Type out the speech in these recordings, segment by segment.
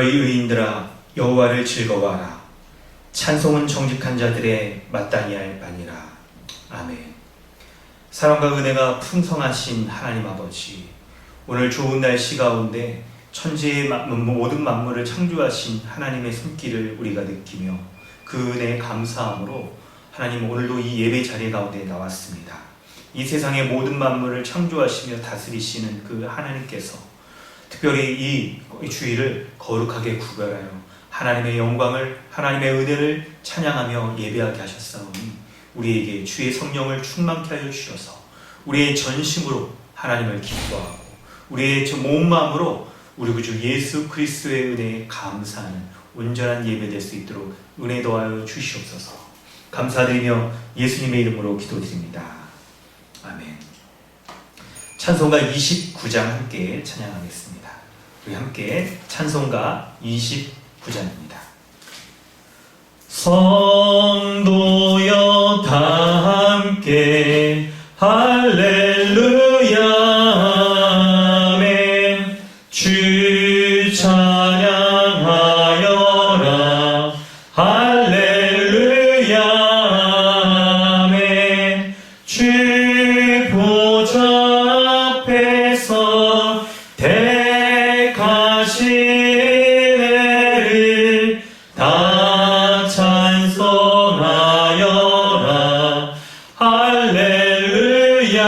너희 의인들아 여호와를 즐거워하라. 찬송은 정직한 자들의 마땅히 할 바니라. 아멘. 사랑과 은혜가 풍성하신 하나님 아버지, 오늘 좋은 날씨 가운데 천지의 모든 만물을 창조하신 하나님의 손길을 우리가 느끼며 그 은혜에 감사함으로 하나님 오늘도 이 예배 자리 가운데 나왔습니다. 이 세상의 모든 만물을 창조하시며 다스리시는 그 하나님께서 특별히 이 주일을 거룩하게 구별하여 하나님의 영광을, 하나님의 은혜를 찬양하며 예배하게 하셨사오니 우리에게 주의 성령을 충만케 하여 주셔서 우리의 전심으로 하나님을 기뻐하고 우리의 온 마음으로 우리 구주 예수 그리스도의 은혜에 감사하는 온전한 예배 될 수 있도록 은혜 더하여 주시옵소서. 감사드리며 예수님의 이름으로 기도드립니다. 아멘. 찬송가 29장 함께 찬양하겠습니다. 우리 함께 찬송가 29장입니다. 성도여 다 함께 할렐루야 아멘. 주 찬양하여라 할렐루야 아멘. 주 보좌 앞에서 택하신 애를 다 찬송하여라 할렐루야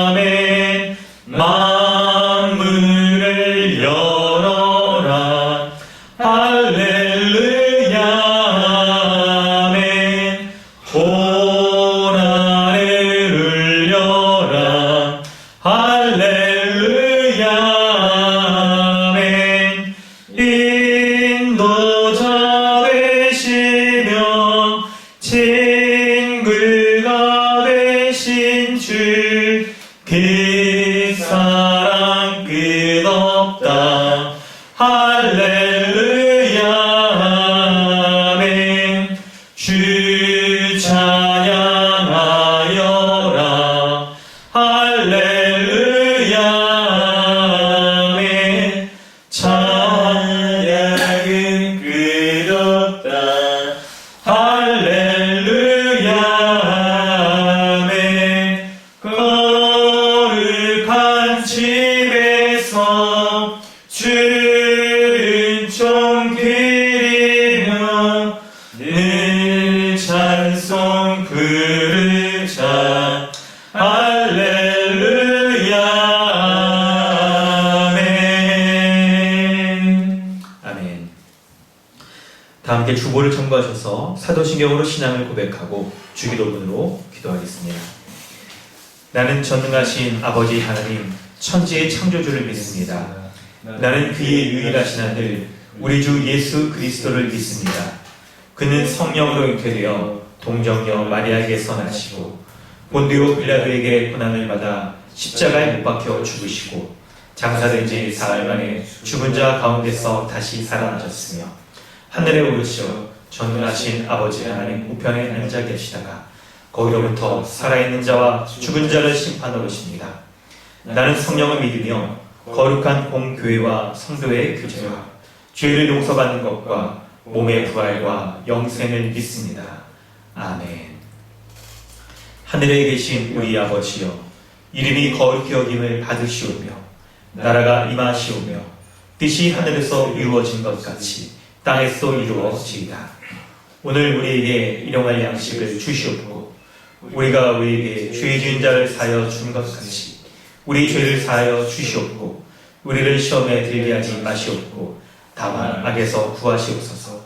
아멘. 만물을 열어라 할렐루야 아멘. 고난을 울려라 할렐루야 아멘. 인도자 되시며 친구가 되신 주, 그 사랑 끝없다 할렐루야 아멘. 주 찬양하여라 할렐루야 아멘. 찬양은 끝없다 할렐루야 아멘. 거룩한 집에서 주은총 드리며 늘 찬송 부르자 할렐루야 아멘. 아멘. 다 함께 주보를 청구하셔서 사도신경으로 신앙을 고백하고 주기도문으로 기도하겠습니다. 나는 전능하신 아버지 하나님, 천지의 창조주를 믿습니다. 나는 그의 유일하신 아들 우리 주 예수 그리스도를 믿습니다. 그는 성령으로 잉태되어 동정녀 마리아에게서 나시고 본디오 빌라도에게 고난을 받아 십자가에 못 박혀 죽으시고 장사된 지 사흘 만에 죽은 자 가운데서 다시 살아나셨으며 하늘에 오르시어 전능하신 아버지 하나님 우편에 앉아 계시다가 거기로부터 살아있는 자와 죽은 자를 심판하러 오십니다. 나는 성령을 믿으며 거룩한 공교회와 성도의 교제와 죄를 용서받는 것과 몸의 부활과 영생을 믿습니다. 아멘. 하늘에 계신 우리 아버지여, 이름이 거룩히 여김을 받으시오며 나라가 임하시오며 뜻이 하늘에서 이루어진 것 같이 땅에서 이루어지이다. 오늘 우리에게 일용할 양식을 주시옵고 우리가 우리에게 죄 지은 자를 사하여 준 것 같이 우리 죄를 사하여 주시옵고 우리를 시험에 들게 하지 마시옵고 다만 악에서 구하시옵소서.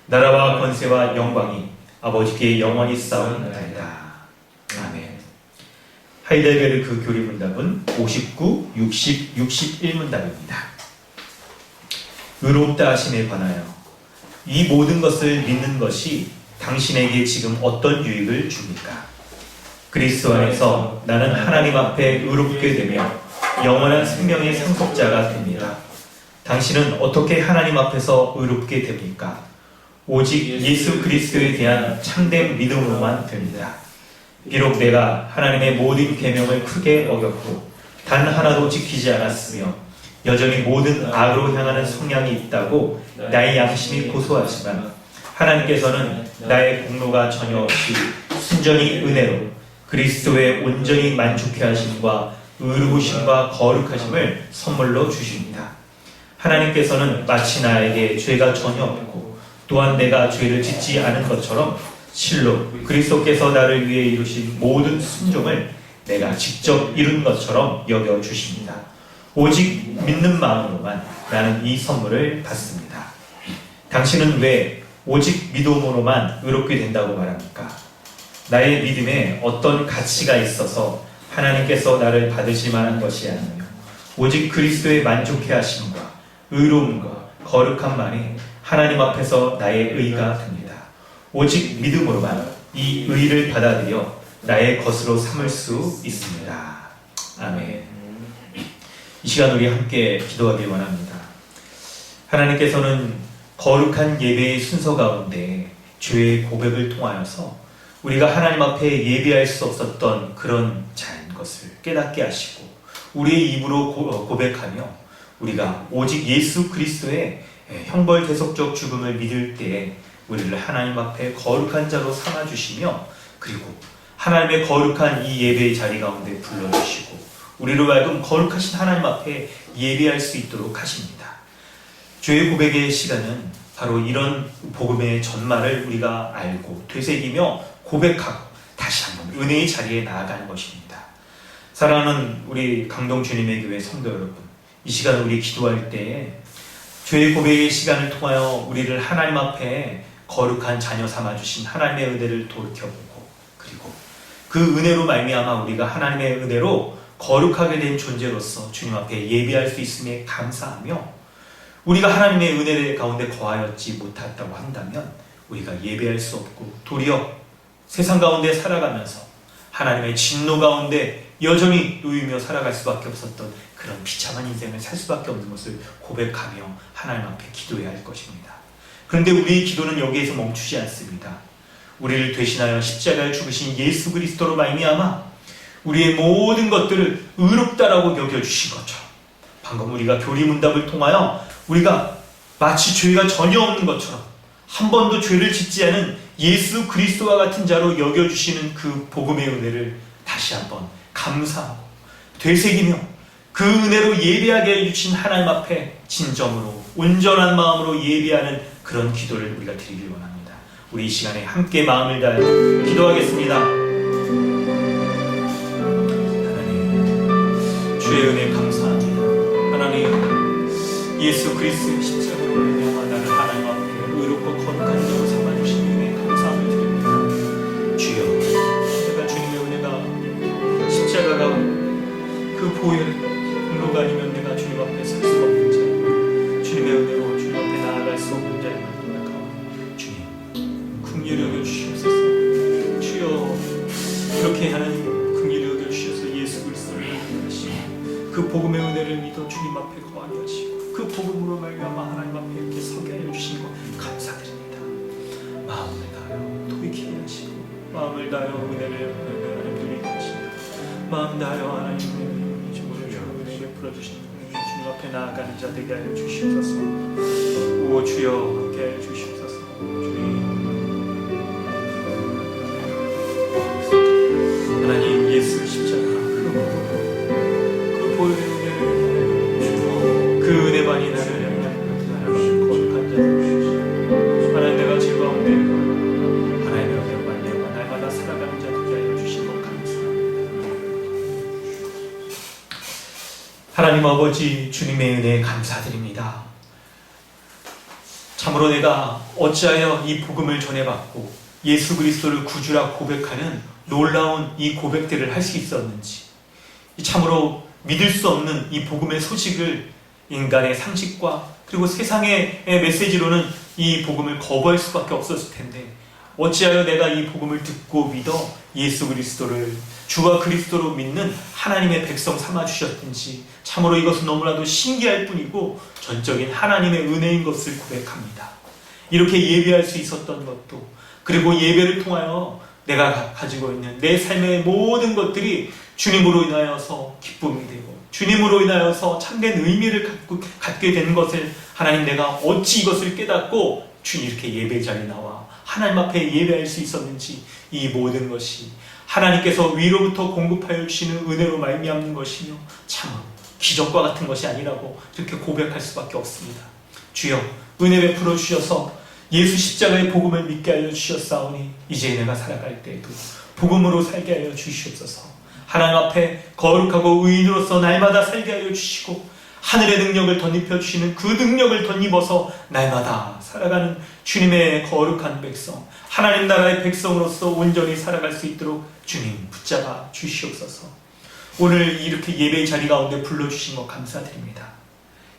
나라와 권세와 영광이 아버지께 영원히 싸우나이다. 아멘. 하이델베르 그 교리 문답은 59, 60, 61문답입니다. 의롭다 하심에 관하여 이 모든 것을 믿는 것이 당신에게 지금 어떤 유익을 줍니까? 그리스도 안에서 나는 하나님 앞에 의롭게 되며 영원한 생명의 상속자가 됩니다. 당신은 어떻게 하나님 앞에서 의롭게 됩니까? 오직 예수 그리스도에 대한 참된 믿음으로만 됩니다. 비록 내가 하나님의 모든 계명을 크게 어겼고 단 하나도 지키지 않았으며 여전히 모든 악으로 향하는 성향이 있다고 나의 양심이 고소하지만 하나님께서는 나의 공로가 전혀 없이 순전히 은혜로 그리스도의 온전히 만족해 하심과 의로우심과 거룩하심을 선물로 주십니다. 하나님께서는 마치 나에게 죄가 전혀 없고 또한 내가 죄를 짓지 않은 것처럼 실로 그리스도께서 나를 위해 이루신 모든 순종을 내가 직접 이룬 것처럼 여겨주십니다. 오직 믿는 마음으로만 나는 이 선물을 받습니다. 당신은 왜 오직 믿음으로만 의롭게 된다고 말합니까? 나의 믿음에 어떤 가치가 있어서 하나님께서 나를 받으실 만한 것이 아니며 오직 그리스도의 만족해 하심과 의로움과 거룩함만이 하나님 앞에서 나의 의가 됩니다. 오직 믿음으로만 이 의를 받아들여 나의 것으로 삼을 수 있습니다. 아멘. 이 시간 우리 함께 기도하길 원합니다. 하나님께서는 거룩한 예배의 순서 가운데 죄의 고백을 통하여서 우리가 하나님 앞에 예배할 수 없었던 그런 자인 것을 깨닫게 하시고 우리의 입으로 고백하며 우리가 오직 예수 그리스도의 형벌대속적 죽음을 믿을 때에 우리를 하나님 앞에 거룩한 자로 삼아주시며 그리고 하나님의 거룩한 이 예배의 자리 가운데 불러주시고 우리로 하여금 거룩하신 하나님 앞에 예배할 수 있도록 하십니다. 죄의 고백의 시간은 바로 이런 복음의 전말을 우리가 알고 되새기며 고백하고 다시 한번 은혜의 자리에 나아가는 것입니다. 사랑하는 우리 강동 주님의 교회 성도 여러분, 이 시간 우리 기도할 때에 죄의 고백의 시간을 통하여 우리를 하나님 앞에 거룩한 자녀 삼아주신 하나님의 은혜를 돌이켜보고 그리고 그 은혜로 말미암아 우리가 하나님의 은혜로 거룩하게 된 존재로서 주님 앞에 예배할 수 있음에 감사하며 우리가 하나님의 은혜 가운데 거하였지 못했다고 한다면 우리가 예배할 수 없고 도리어 세상 가운데 살아가면서 하나님의 진노 가운데 여전히 놓이며 살아갈 수밖에 없었던 그런 비참한 인생을 살 수밖에 없는 것을 고백하며 하나님 앞에 기도해야 할 것입니다. 그런데 우리의 기도는 여기에서 멈추지 않습니다. 우리를 대신하여 십자가에 죽으신 예수 그리스도로 말미암아 우리의 모든 것들을 의롭다라고 여겨주신 것처럼 방금 우리가 교리문답을 통하여 우리가 마치 죄가 전혀 없는 것처럼 한 번도 죄를 짓지 않은 예수 그리스도와 같은 자로 여겨주시는 그 복음의 은혜를 다시 한번 감사하고 되새기며 그 은혜로 예배하게 해주신 하나님 앞에 진정으로 온전한 마음으로 예배하는 그런 기도를 우리가 드리길 원합니다. 우리 이 시간에 함께 마음을 다해 기도하겠습니다. 하나님, 주의 은혜 감사합니다. 하나님, 예수 그리스도의 십자가로 말미암아 나를 하나님 앞에 의롭고 거룩한 자로 삼아주신 은혜에 감사함을 드립니다. 주여, 내가 주님의 은혜가 십자가가 그 보혈의 공로가 아니면 내가 주님 앞에 설 수 없는 자, 주님의 은혜로 주님 앞에 나아갈 수 없는 자임을 고백하오니 주님 긍휼히 여겨주시옵소서. 주여, 이렇게 하나님 긍휼히 여겨주셔서 예수 그리스도를 하시고 그 복음의 은혜를 믿어 주님 앞에 거하게 하시고 그 복음으로 말미암아 하나님 앞에 이렇게 서게 하여 주신 것 감사드립니다. 마음을 다하여 돌이키게 하시고 마음을 다하여 은혜를 하나님 누리게 하시고 마음 다하여 하나님의 풀어주신 주님 앞에 나아가는 자 되게 하여 주시옵소서. 오 주여 함께 하여 주시옵소서. 주님 하나님 예수 십자가 그 보혈의 은혜를 그 은혜만이 나를 하나님 거룩한 자 하나님 내가 죄 가운데 하나님의 은혜로 말미암아 날마다 살아가는 자 되게 하여 주신 것 감사합니다. 하나님 아버지 주님의 은혜에 감사드립니다. 참으로 내가 어찌하여 이 복음을 전해받고 예수 그리스도를 구주라 고백하는 놀라운 이 고백들을 할 수 있었는지, 참으로 믿을 수 없는 이 복음의 소식을 인간의 상식과 그리고 세상의 메시지로는 이 복음을 거부할 수밖에 없었을 텐데 어찌하여 내가 이 복음을 듣고 믿어 예수 그리스도를 주와 그리스도로 믿는 하나님의 백성 삼아주셨든지 참으로 이것은 너무나도 신기할 뿐이고 전적인 하나님의 은혜인 것을 고백합니다. 이렇게 예배할 수 있었던 것도 그리고 예배를 통하여 내가 가지고 있는 내 삶의 모든 것들이 주님으로 인하여서 기쁨이 되고 주님으로 인하여서 참된 의미를 갖게 된 것을 하나님 내가 어찌 이것을 깨닫고 주님 이렇게 예배 자리에 나와 하나님 앞에 예배할 수 있었는지 이 모든 것이 하나님께서 위로부터 공급하여 주시는 은혜로 말미암는 것이며 참 기적과 같은 것이 아니라고 이렇게 고백할 수밖에 없습니다. 주여 은혜 베풀어 주셔서 예수 십자가의 복음을 믿게 하여 주셨사오니 이제 내가 살아갈 때에도 복음으로 살게 하여 주시옵소서. 하나님 앞에 거룩하고 의인으로서 날마다 살게 하여 주시고 하늘의 능력을 덧입혀 주시는 그 능력을 덧입어서 날마다 살아가는 주님의 거룩한 백성, 하나님 나라의 백성으로서 온전히 살아갈 수 있도록 주님 붙잡아 주시옵소서. 오늘 이렇게 예배의 자리 가운데 불러주신 것 감사드립니다.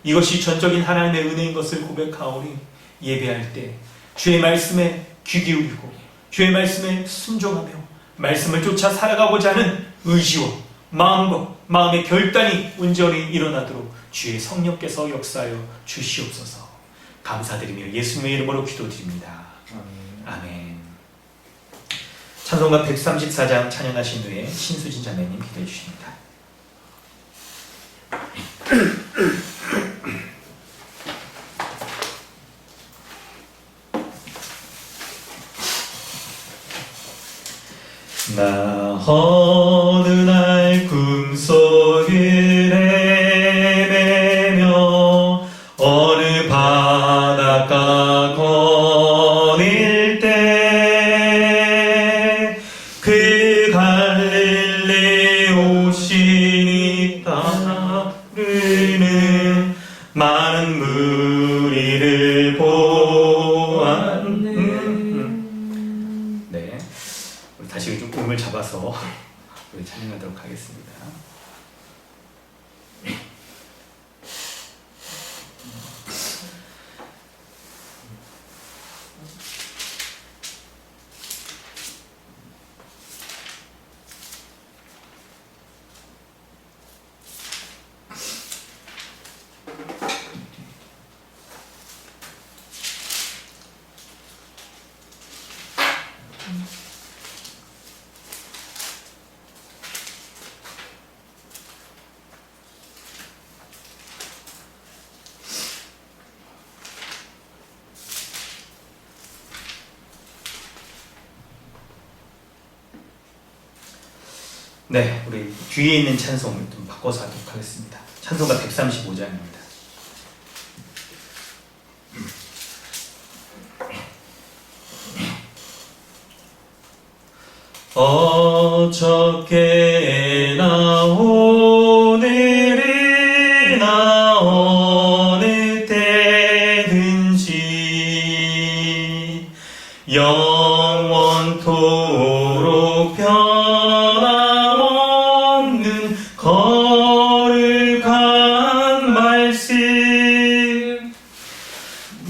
이것이 전적인 하나님의 은혜인 것을 고백하오니 예배할 때 주의 말씀에 귀 기울이고 주의 말씀에 순종하며 말씀을 쫓아 살아가고자 하는 의지와 마음과 마음의 결단이 온전히 일어나도록 주의 성령께서 역사하여 주시옵소서. 감사드리며 예수님의 이름으로 기도드립니다. 아멘. 찬송가 134장 찬양하신 후에 신수진 자매님 기도해 주십니다. 나 어느 날 꿈속을 헤매며 어느 바닷가 거닐 때 그 갈릴리 오신이 따르는 많은 무리를 보았네. 네, 우리 다시 좀 음을 잡아서 우리 찬양하도록 하겠습니다. 네, 우리 뒤에 있는 찬송을 좀 바꿔서 하도록 하겠습니다. 찬송가 135장입니다. 어저께나 오늘이나 어느 때든지 영원토록 변함없는 거룩한 말씀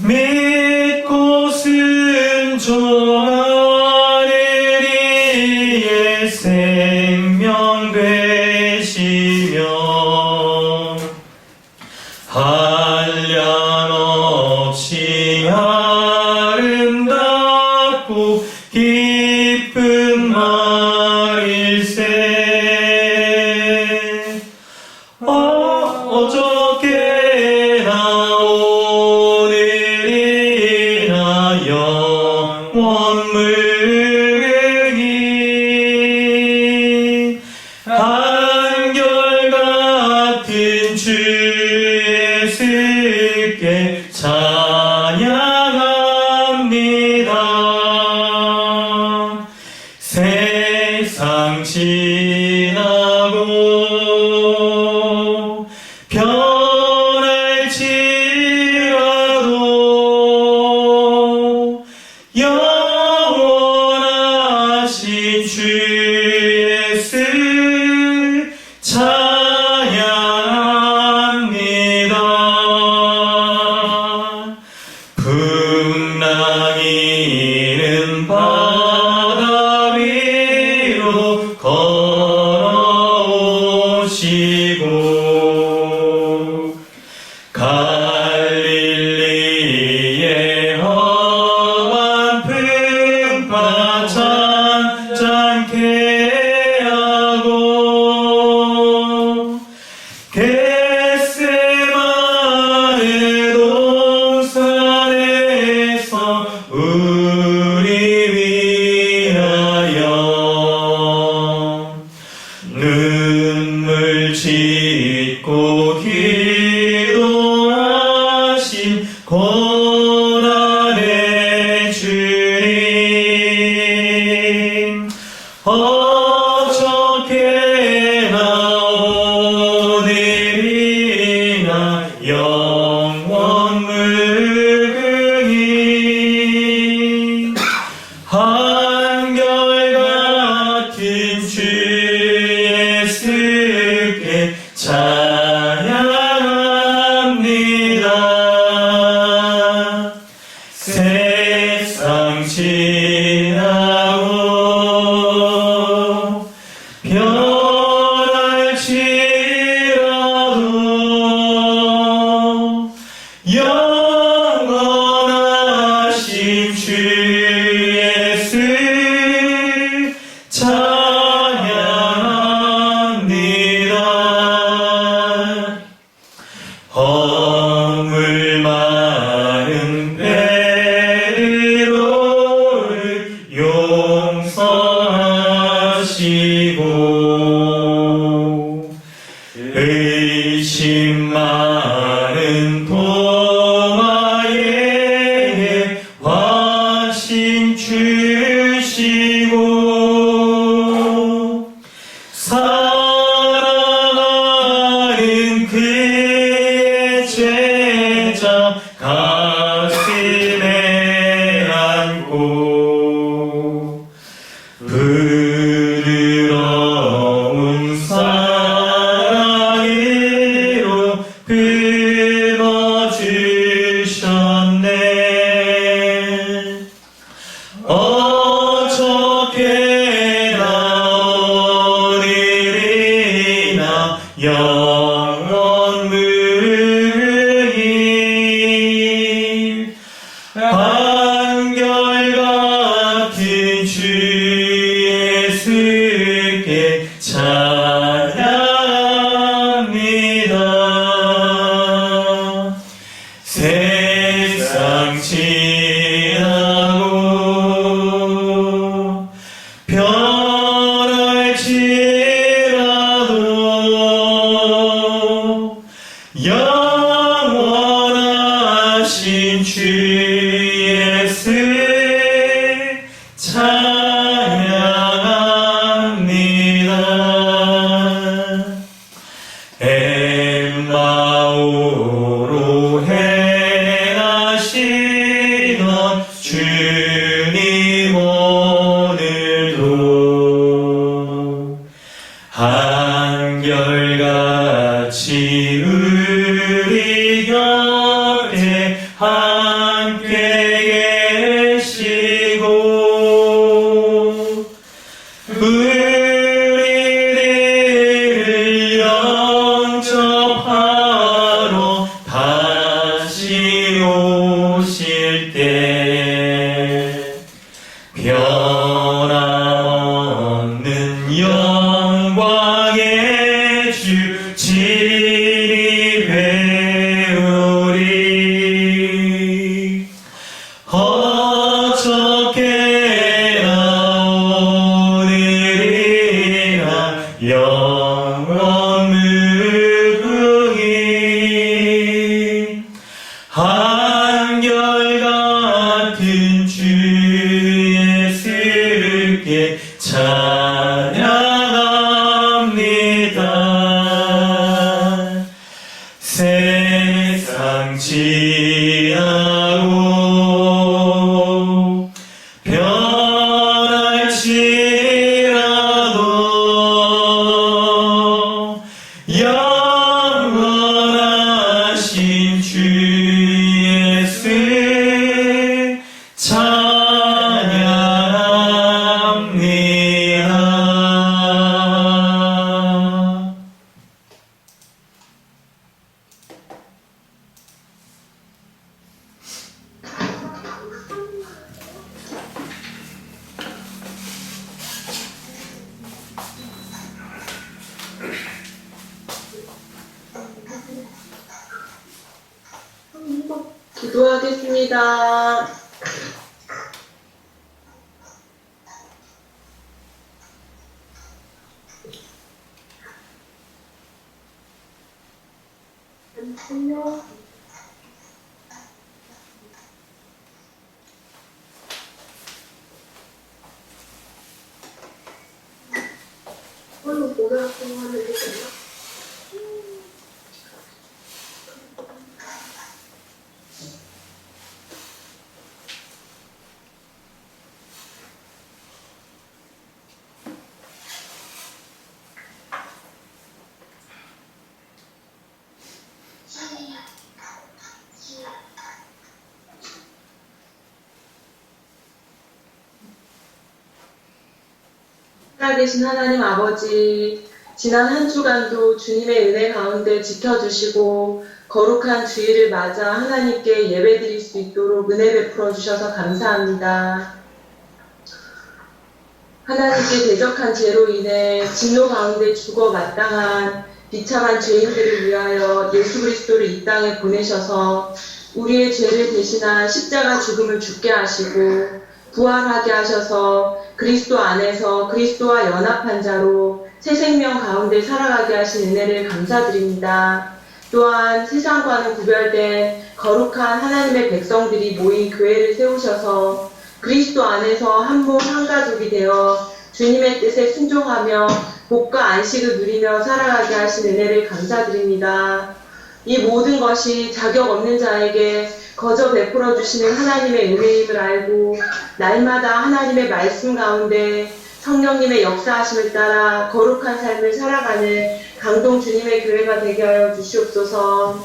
믿고 순종하리에 생명 되시며 한량없이 아름답고 기쁜 말일세. 어저께나 오늘이나 영원물으니 한결같은 주의 스께 찬양합니다. 세상 지나고 변할지라도 영원하신 주 예수 찬양합니다. 풍랑이는 바다 위로 걸어오시고 갈릴리의 험한 풍파 잔잔케 하고 세상 지나고 변할지라도 영원하신 주 예수 찬양합니다. 허물 많은 베드로를 용서하시고 의심 많은 도마에게 확신 주시고 사랑하는 그의 제자 가슴에 안고 부드러운 사랑으로 끊어주셨네. 어저께나 오늘이나 영원 무궁히 한결같은 주 예수께 찬양합니다. 세상 지나고 변할지라도 영원하신 주 예수 찬양합니다. 엠마오로 행하시던 주님 오늘도 한결같이 우리 곁에 함께 계시고 우리를 영접하러 다시 오실 때 변함없는 영광의 주 진이 배우리. 어저께나 오늘이나 영원 무궁히 한결같은 주 예수께 찬양합니다. 세상 지나고 변할지라도 영원하신 주 예수 찬양합니다. 기도하겠습니다. 안녕. 오늘 고등학교 하는 게 있나? 살아계신 하나님 아버지, 지난 한 주간도 주님의 은혜 가운데 지켜주시고 거룩한 주일을 맞아 하나님께 예배드릴 수 있도록 은혜 베풀어 주셔서 감사합니다. 하나님께 대적한 죄로 인해 진노 가운데 죽어 마땅한 비참한 죄인들을 위하여 예수 그리스도를 이 땅에 보내셔서 우리의 죄를 대신한 십자가 죽음을 죽게 하시고 부활하게 하셔서 그리스도 안에서 그리스도와 연합한 자로 새 생명 가운데 살아가게 하신 은혜를 감사드립니다. 또한 세상과는 구별된 거룩한 하나님의 백성들이 모인 교회를 세우셔서 그리스도 안에서 한 몸 한 가족이 되어 주님의 뜻에 순종하며 복과 안식을 누리며 살아가게 하신 은혜를 감사드립니다. 이 모든 것이 자격 없는 자에게 거저 베풀어 주시는 하나님의 은혜임을 알고 날마다 하나님의 말씀 가운데 성령님의 역사하심을 따라 거룩한 삶을 살아가는 강동 주님의 교회가 되게 하여 주시옵소서.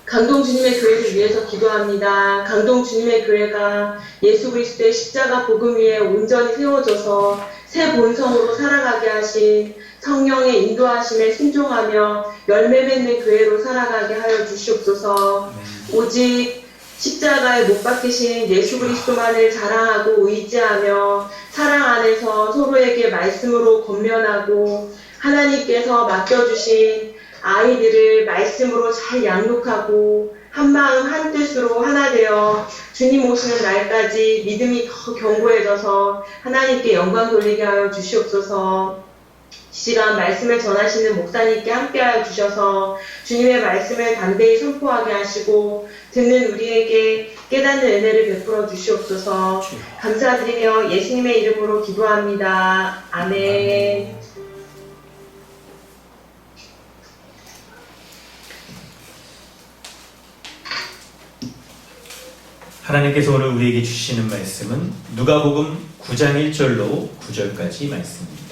강동 주님의 교회를 위해서 기도합니다. 강동 주님의 교회가 예수 그리스도의 십자가 복음 위에 온전히 세워져서 새 본성으로 살아가게 하신 성령의 인도하심에 순종하며 열매 맺는 교회로 살아가게 하여 주시옵소서. 오직 십자가에 못 박히신 예수 그리스도만을 자랑하고 의지하며 사랑 안에서 서로에게 말씀으로 권면하고 하나님께서 맡겨주신 아이들을 말씀으로 잘 양육하고 한마음 한뜻으로 하나 되어 주님 오시는 날까지 믿음이 더 견고해져서 하나님께 영광 돌리게 하여 주시옵소서. 시간 말씀을 전하시는 목사님께 함께하여 주셔서 주님의 말씀을 담대히 선포하게 하시고 듣는 우리에게 깨닫는 은혜를 베풀어 주시옵소서. 감사드리며 예수님의 이름으로 기도합니다. 아멘. 하나님께서 오늘 우리에게 주시는 말씀은 누가복음 9장 1절로 9절까지 말씀입니다.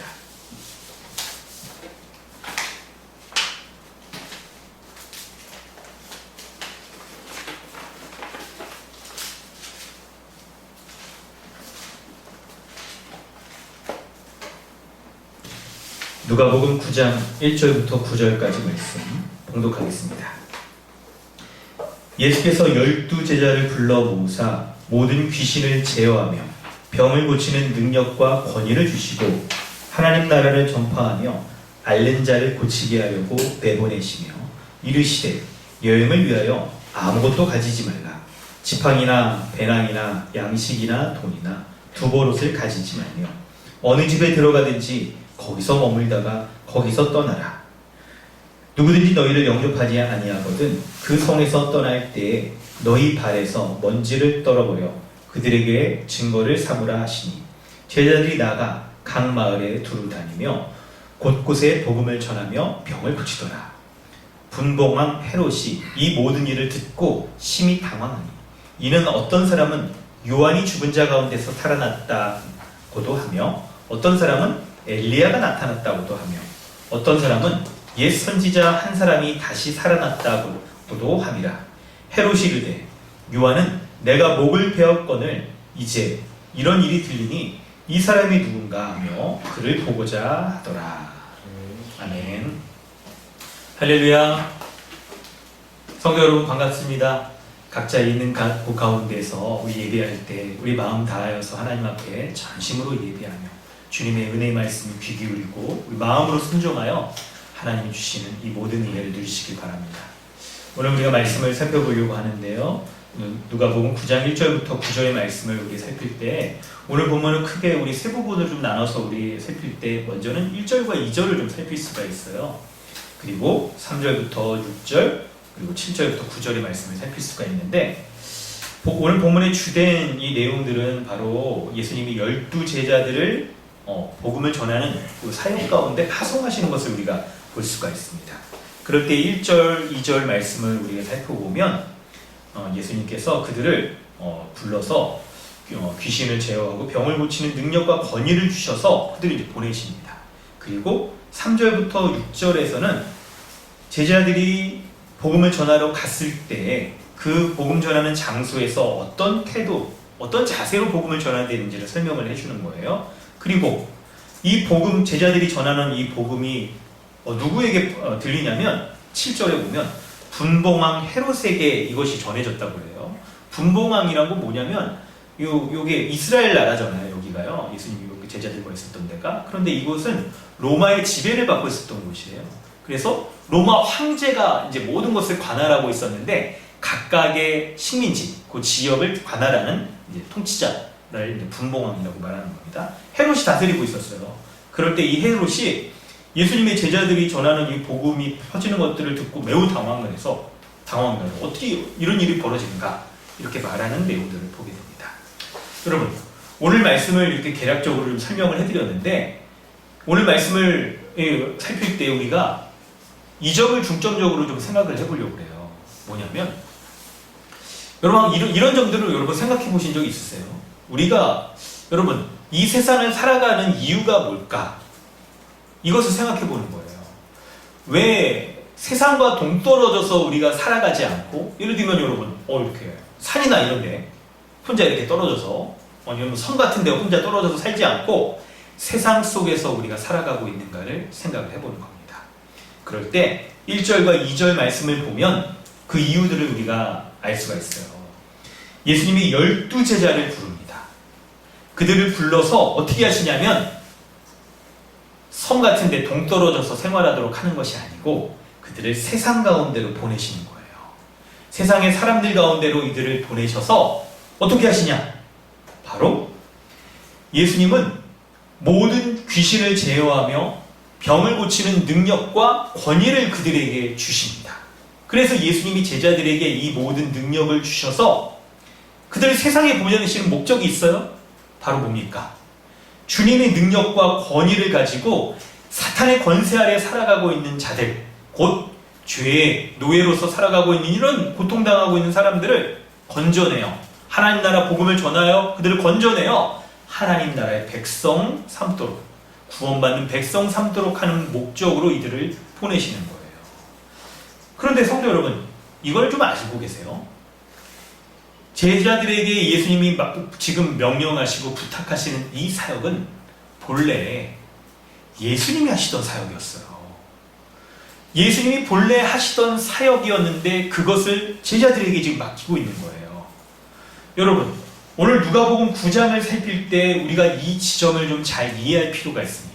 누가복음 9장 1절부터 9절까지 말씀 봉독하겠습니다. 예수께서 12제자를 불러 모으사 모든 귀신을 제어하며 병을 고치는 능력과 권위를 주시고 하나님 나라를 전파하며 앓는 자를 고치게 하려고 내보내시며 이르시되 여행을 위하여 아무것도 가지지 말라. 지팡이나 배낭이나 양식이나 돈이나 두벌옷을 가지지 말며 어느 집에 들어가든지 거기서 머물다가 거기서 떠나라. 누구든지 너희를 영접하지 아니하거든 그 성에서 떠날 때에 너희 발에서 먼지를 떨어버려 그들에게 증거를 삼으라 하시니 제자들이 나가 각 마을에 두루 다니며 곳곳에 복음을 전하며 병을 고치더라. 분봉왕 헤롯이 이 모든 일을 듣고 심히 당황하니 이는 어떤 사람은 요한이 죽은 자 가운데서 살아났다고도 하며 어떤 사람은 엘리야가 나타났다고도 하며 어떤 사람은 옛 선지자 한 사람이 다시 살아났다고도 함이라. 헤롯이 이르되 요한은 내가 목을 베었거늘 이제 이런 일이 들리니 이 사람이 누군가 하며 그를 보고자 하더라. 아멘. 할렐루야. 성도 여러분 반갑습니다. 각자 있는 곳 가운데서 우리 예배할 때 우리 마음 다하여서 하나님 앞에 전심으로 예배하며 주님의 은혜의 말씀을 귀 기울이고 우리 마음으로 순종하여 하나님이 주시는 이 모든 은혜를 누리시길 바랍니다. 오늘 우리가 말씀을 살펴보려고 하는데요. 누가복음 9장 1절부터 9절의 말씀을 우리 살필 때 오늘 본문은 크게 우리 세 부분을 좀 나눠서 우리 살필 때 먼저는 1절과 2절을 좀 살필 수가 있어요. 그리고 3절부터 6절 그리고 7절부터 9절의 말씀을 살필 수가 있는데 오늘 본문의 주된 이 내용들은 바로 예수님이 12제자들을 복음을 전하는 그 사역 가운데 파송하시는 것을 우리가 볼 수가 있습니다. 그럴 때 1절, 2절 말씀을 우리가 살펴보면 예수님께서 그들을 불러서 귀신을 제어하고 병을 고치는 능력과 권위를 주셔서 그들을 이제 보내십니다. 그리고 3절부터 6절에서는 제자들이 복음을 전하러 갔을 때 그 복음 전하는 장소에서 어떤 태도, 어떤 자세로 복음을 전해야 되는지를 설명을 해주는 거예요. 그리고 이 복음, 제자들이 전하는 이 복음이 누구에게 들리냐면 7절에 보면 분봉왕 헤롯에게 이것이 전해졌다고 해요. 분봉왕이란 건 뭐냐면 요게 이스라엘 나라잖아요. 여기가요. 예수님이 제자들과 있었던 데가. 그런데 이곳은 로마의 지배를 받고 있었던 곳이에요. 그래서 로마 황제가 이제 모든 것을 관할하고 있었는데 각각의 식민지, 그 지역을 관할하는 이제 통치자를 이제 분봉왕이라고 말하는 겁니다. 헤롯이 다스리고 있었어요. 그럴 때 이 헤롯이 예수님의 제자들이 전하는 이 복음이 퍼지는 것들을 듣고 매우 당황을 해서 어떻게 이런 일이 벌어지는가 이렇게 말하는 내용들을 보게 됩니다. 여러분, 오늘 말씀을 이렇게 개략적으로 좀 설명을 해드렸는데 오늘 말씀을 살필 때 우리가 이 점을 중점적으로 좀 생각을 해보려고 해요. 뭐냐면 여러분 이런 점들을 여러분 생각해 보신 적이 있으세요? 우리가 여러분 이 세상을 살아가는 이유가 뭘까? 이것을 생각해 보는 거예요. 왜 세상과 동떨어져서 우리가 살아가지 않고 예를 들면 여러분 이렇게 산이나 이런 데 혼자 이렇게 떨어져서 아니면 섬 같은 데 혼자 떨어져서 살지 않고 세상 속에서 우리가 살아가고 있는가를 생각을 해보는 겁니다. 그럴 때 1절과 2절 말씀을 보면 그 이유들을 우리가 알 수가 있어요. 예수님이 12제자를 부릅니다. 그들을 불러서 어떻게 하시냐면 섬 같은 데 동떨어져서 생활하도록 하는 것이 아니고 그들을 세상 가운데로 보내시는 거예요. 세상의 사람들 가운데로 이들을 보내셔서 어떻게 하시냐? 바로 예수님은 모든 귀신을 제어하며 병을 고치는 능력과 권위를 그들에게 주십니다. 그래서 예수님이 제자들에게 이 모든 능력을 주셔서 그들을 세상에 보내시는 목적이 있어요. 바로 뭡니까? 주님의 능력과 권위를 가지고 사탄의 권세 아래 살아가고 있는 자들, 곧 죄의 노예로서 살아가고 있는 이런 고통당하고 있는 사람들을 건져내요. 하나님 나라 복음을 전하여 그들을 건져내어 하나님 나라의 백성 삼도록, 구원받는 백성 삼도록 하는 목적으로 이들을 보내시는 거예요. 그런데 성도 여러분, 이걸 좀 아시고 계세요? 제자들에게 예수님이 지금 명령하시고 부탁하시는 이 사역은 본래 예수님이 하시던 사역이었어요. 예수님이 본래 하시던 사역이었는데 그것을 제자들에게 지금 맡기고 있는 거예요. 여러분, 오늘 누가복음 9장을 살필 때 우리가 이 지점을 좀 잘 이해할 필요가 있습니다.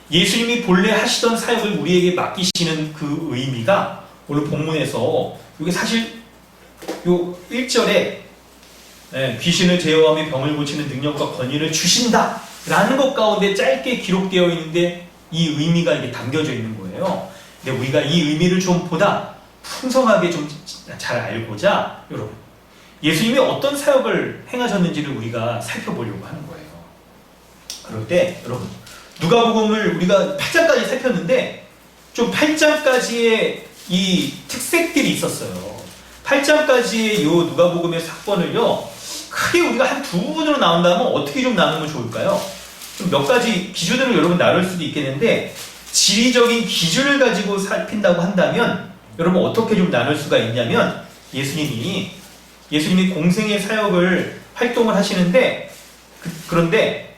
예수님이 본래 하시던 사역을 우리에게 맡기시는 그 의미가 오늘 본문에서 이게 사실 요 1절에 귀신을 제어하며 병을 고치는 능력과 권위를 주신다 라는 것 가운데 짧게 기록되어 있는데 이 의미가 이게 담겨져 있는 거예요. 근데 우리가 이 의미를 좀 보다 풍성하게 좀 잘 알고자 여러분 예수님이 어떤 사역을 행하셨는지를 우리가 살펴보려고 하는 거예요. 그럴 때 여러분 누가복음을 우리가 8장까지 살폈는데 좀 8장까지의 이 특색들이 있었어요. 8장까지의 요 누가복음의 사건을요 크게 우리가 한 두 부분으로 나온다면 어떻게 좀 나누면 좋을까요? 좀 몇 가지 기준으로 여러분 나눌 수도 있겠는데 지리적인 기준을 가지고 살핀다고 한다면 여러분 어떻게 좀 나눌 수가 있냐면 예수님이 공생의 사역을 활동을 하시는데 그런데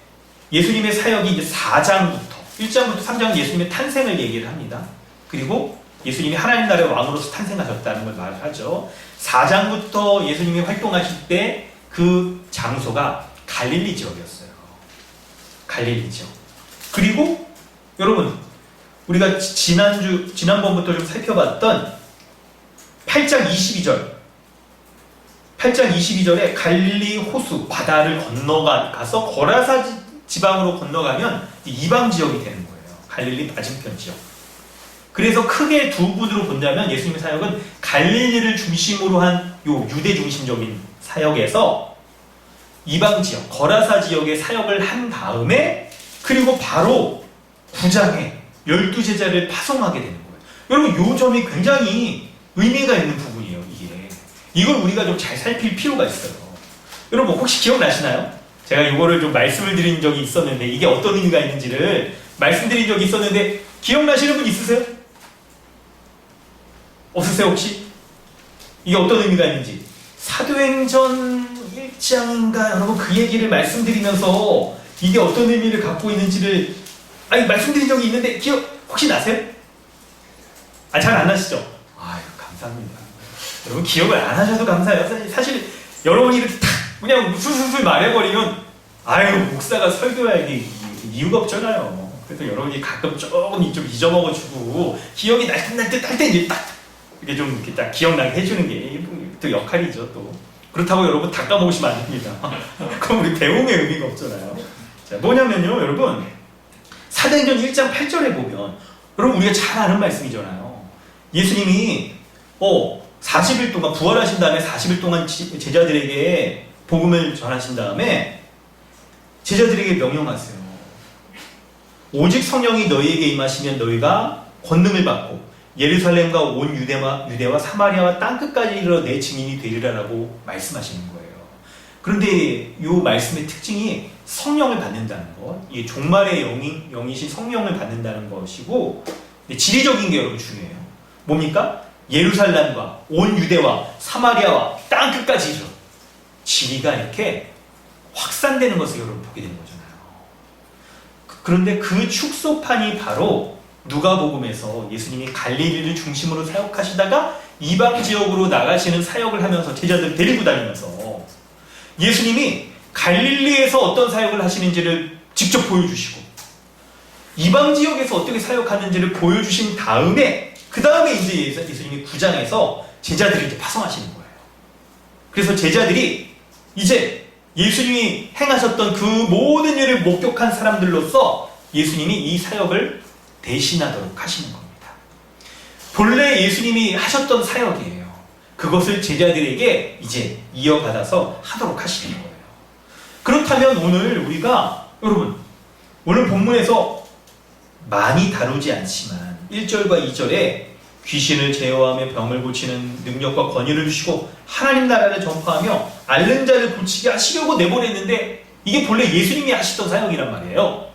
예수님의 사역이 이제 4장부터 1장부터 3장은 예수님의 탄생을 얘기를 합니다. 그리고 예수님이 하나님 나라의 왕으로서 탄생하셨다는 걸 말하죠. 4장부터 예수님이 활동하실 때 그 장소가 갈릴리 지역이었어요. 갈릴리 지역. 그리고 여러분 우리가 지난번부터 좀 살펴봤던 8장 22절에 갈릴리 호수 바다를 건너가서 거라사 지방으로 건너가면 이방 지역이 되는 거예요. 갈릴리 맞은편 지역. 그래서 크게 두 분으로 본다면 예수님의 사역은 갈릴리를 중심으로 한 요 유대 중심적인 사역에서 이방 지역, 거라사 지역의 사역을 한 다음에 그리고 바로 9장에 12제자를 파송하게 되는 거예요. 여러분 요 점이 굉장히 의미가 있는 부분이에요. 이걸 우리가 좀 잘 살필 필요가 있어요. 여러분 혹시 기억나시나요? 제가 이거를 좀 말씀을 드린 적이 있었는데 이게 어떤 의미가 있는지를 말씀드린 적이 있었는데 기억나시는 분 있으세요? 없으세요 혹시? 이게 어떤 의미가 있는지 사도행전 1장인가 여러분 그 얘기를 말씀드리면서 이게 어떤 의미를 갖고 있는지를 말씀드린 적이 있는데 기억 혹시 나세요? 잘 안 나시죠? 아유, 감사합니다. 여러분 기억을 안 하셔도 감사해요. 사실 여러분이 이렇게 탁 그냥 술술술 말해버리면 목사가 설교할 이유가 없잖아요. 그래서 여러분이 가끔 조금 좀 잊어먹어주고 기억이 날 듯 할 때 이제 딱 이렇게 좀 이렇게 딱 기억나게 해주는 게 또 역할이죠. 또 그렇다고 여러분 다 까먹으시면 안 됩니다. 그럼 우리 배움의 의미가 없잖아요. 자, 뭐냐면요, 여러분 사도행전 1장 8절에 보면 여러분 우리가 잘 아는 말씀이잖아요. 예수님이 40일 동안 부활하신 다음에 40일 동안 제자들에게 복음을 전하신 다음에 제자들에게 명령하세요. 오직 성령이 너희에게 임하시면 너희가 권능을 받고 예루살렘과 온 유대와 사마리아와 땅끝까지 이르러 내 증인이 되리라라고 말씀하시는 거예요. 그런데 이 말씀의 특징이 성령을 받는다는 것, 이게 종말의 영이신 성령을 받는다는 것이고, 지리적인 게 여러분 중요해요. 뭡니까? 예루살렘과 온 유대와 사마리아와 땅끝까지 이르러 지리가 이렇게 확산되는 것을 여러분 보게 되는 거잖아요. 그런데 그 축소판이 바로 누가복음에서 예수님이 갈릴리를 중심으로 사역하시다가 이방 지역으로 나가시는 사역을 하면서 제자들 데리고 다니면서 예수님이 갈릴리에서 어떤 사역을 하시는지를 직접 보여주시고 이방 지역에서 어떻게 사역하는지를 보여주신 다음에 그 다음에 이제 예수님이 9장에서 제자들을 이제 파송하시는 거예요. 그래서 제자들이 이제 예수님이 행하셨던 그 모든 일을 목격한 사람들로서 예수님이 이 사역을 대신하도록 하시는 겁니다. 본래 예수님이 하셨던 사역이에요. 그것을 제자들에게 이제 이어받아서 하도록 하시는 거예요. 그렇다면 오늘 우리가 여러분 오늘 본문에서 많이 다루지 않지만 1절과 2절에 귀신을 제어하며 병을 고치는 능력과 권위를 주시고 하나님 나라를 전파하며 앓는 자를 고치게 하시려고 내보냈는데 이게 본래 예수님이 하시던 사역이란 말이에요.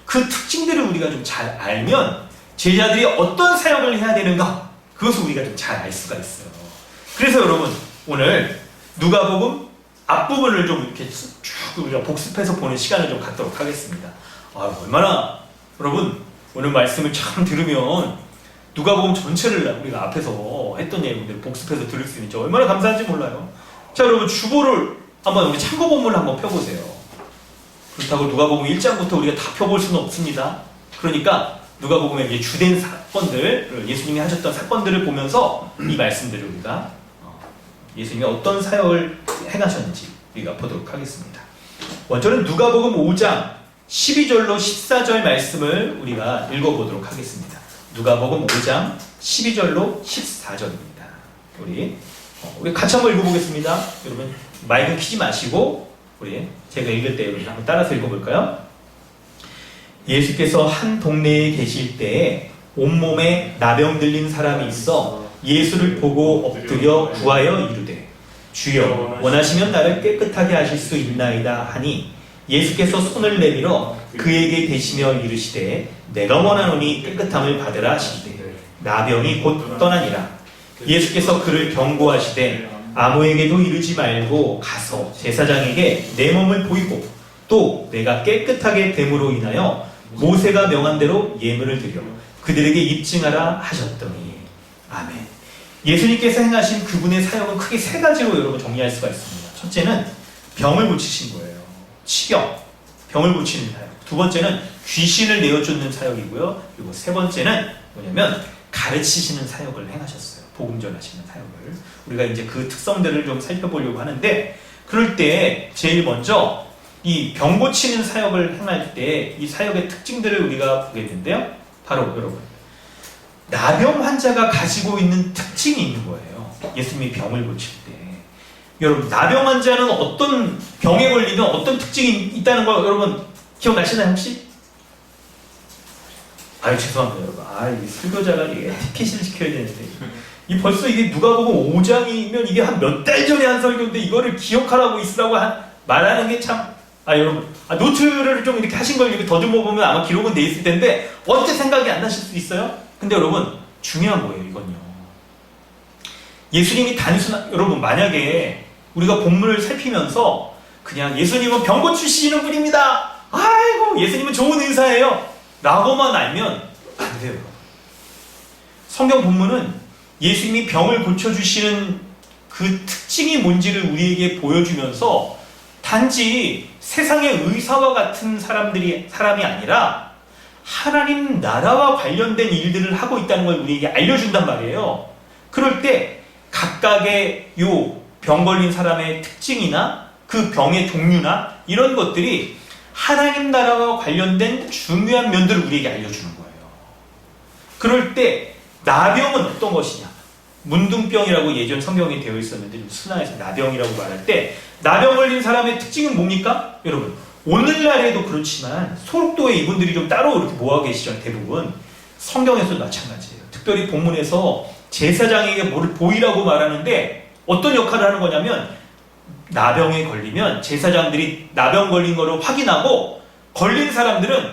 그 특징들을 우리가 좀 잘 알면 제자들이 어떤 사역을 해야 되는가 그것을 우리가 좀 잘 알 수가 있어요. 그래서 여러분 오늘 누가복음 앞부분을 좀 이렇게 쭉 우리가 복습해서 보는 시간을 좀 갖도록 하겠습니다. 얼마나 여러분 오늘 말씀을 참 들으면 누가복음 전체를 우리가 앞에서 했던 내용들을 복습해서 들을 수 있는지 얼마나 감사한지 몰라요. 자, 여러분 주보를 한번 우리 참고 본문을 한번 펴보세요. 그렇다고 누가복음 1장부터 우리가 다 펴볼 수는 없습니다. 그러니까 누가복음의 이제 주된 사건들, 예수님이 하셨던 사건들을 보면서 이 말씀들을 우리가 예수님이 어떤 사역을 행하셨는지 우리가 보도록 하겠습니다. 먼저는 누가복음 5장 12절로 14절 말씀을 우리가 읽어보도록 하겠습니다. 누가복음 5장 12절로 14절입니다. 우리 같이 한번 읽어보겠습니다. 여러분 마이크 켜지 마시고 우리 제가 읽을 때 여러분 한번 따라서 읽어볼까요? 예수께서 한 동네에 계실 때에 온몸에 나병 들린 사람이 있어 예수를 보고 엎드려 구하여 이르되 주여 원하시면 나를 깨끗하게 하실 수 있나이다 하니 예수께서 손을 내밀어 그에게 대시며 이르시되 내가 원하노니 깨끗함을 받으라 하시되 나병이 곧 떠나니라. 예수께서 그를 경고하시되 아무에게도 이르지 말고 가서 제사장에게 내 몸을 보이고 또 내가 깨끗하게 됨으로 인하여 모세가 명한 대로 예물을 드려 그들에게 입증하라 하셨더니 아멘. 예수님께서 행하신 그분의 사역은 크게 세 가지로 여러분 정리할 수가 있습니다. 첫째는 병을 고치신 거예요. 치병, 병을 고치는 사역. 두 번째는 귀신을 내어쫓는 사역이고요. 그리고 세 번째는 뭐냐면 가르치시는 사역을 행하셨어요. 복음 전하시는 사역을. 우리가 이제 그 특성들을 좀 살펴보려고 하는데 그럴 때 제일 먼저 이 병 고치는 사역을 행할 때 이 사역의 특징들을 우리가 보게 되는데요. 바로 여러분 나병 환자가 가지고 있는 특징이 있는 거예요. 예수님이 병을 고칠 때 여러분 나병 환자는 어떤 병에 걸리면 어떤 특징이 있다는 거 여러분 기억나시나요 혹시? 죄송합니다 여러분. 이 설교자가 이게 티켓을 시켜야 되는데 이 벌써 이게 누가복음 5장이면 이게 한 몇 달 전에 한 설교인데 이거를 기억하라고 있으라고 말하는 게 참 여러분 노트를 좀 이렇게 하신 걸 이렇게 더듬어 보면 아마 기록은 돼 있을 텐데 어째 생각이 안 나실 수 있어요? 근데 여러분 중요한 거예요 이건요. 예수님이 여러분 만약에 우리가 본문을 살피면서 그냥 예수님은 병 고치시는 분입니다 아이고 예수님은 좋은 의사예요 라고만 알면 안 돼요. 성경 본문은 예수님이 병을 고쳐주시는 그 특징이 뭔지를 우리에게 보여주면서 단지 세상의 의사와 같은 사람이 아니라 하나님 나라와 관련된 일들을 하고 있다는 걸 우리에게 알려준단 말이에요. 그럴 때 각각의 요 병 걸린 사람의 특징이나 그 병의 종류나 이런 것들이 하나님 나라와 관련된 중요한 면들을 우리에게 알려주는 거예요. 그럴 때 나병은 어떤 것이냐? 문둥병이라고 예전 성경에 되어 있었는데 순화해서 나병이라고 말할 때 나병 걸린 사람의 특징은 뭡니까? 여러분 오늘날에도 그렇지만 소록도에 이분들이 좀 따로 이렇게 모아 계시죠. 대부분 성경에서도 마찬가지예요. 특별히 본문에서 제사장에게 뭐를 보이라고 말하는데 어떤 역할을 하는 거냐면 나병에 걸리면 제사장들이 나병 걸린 거를 확인하고 걸린 사람들은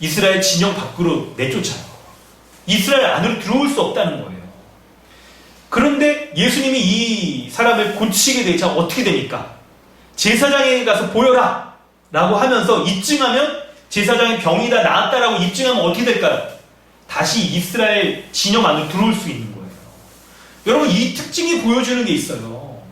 이스라엘 진영 밖으로 내쫓아요. 이스라엘 안으로 들어올 수 없다는 거예요. 그런데 예수님이 이 사람을 고치게 되자 어떻게 됩니까? 제사장에게 가서 보여라 라고 하면서 입증하면 제사장의 병이 다 나았다라고 입증하면 어떻게 될까요? 다시 이스라엘 진영 안으로 들어올 수 있는 거예요. 여러분 이 특징이 보여주는 게 있어요.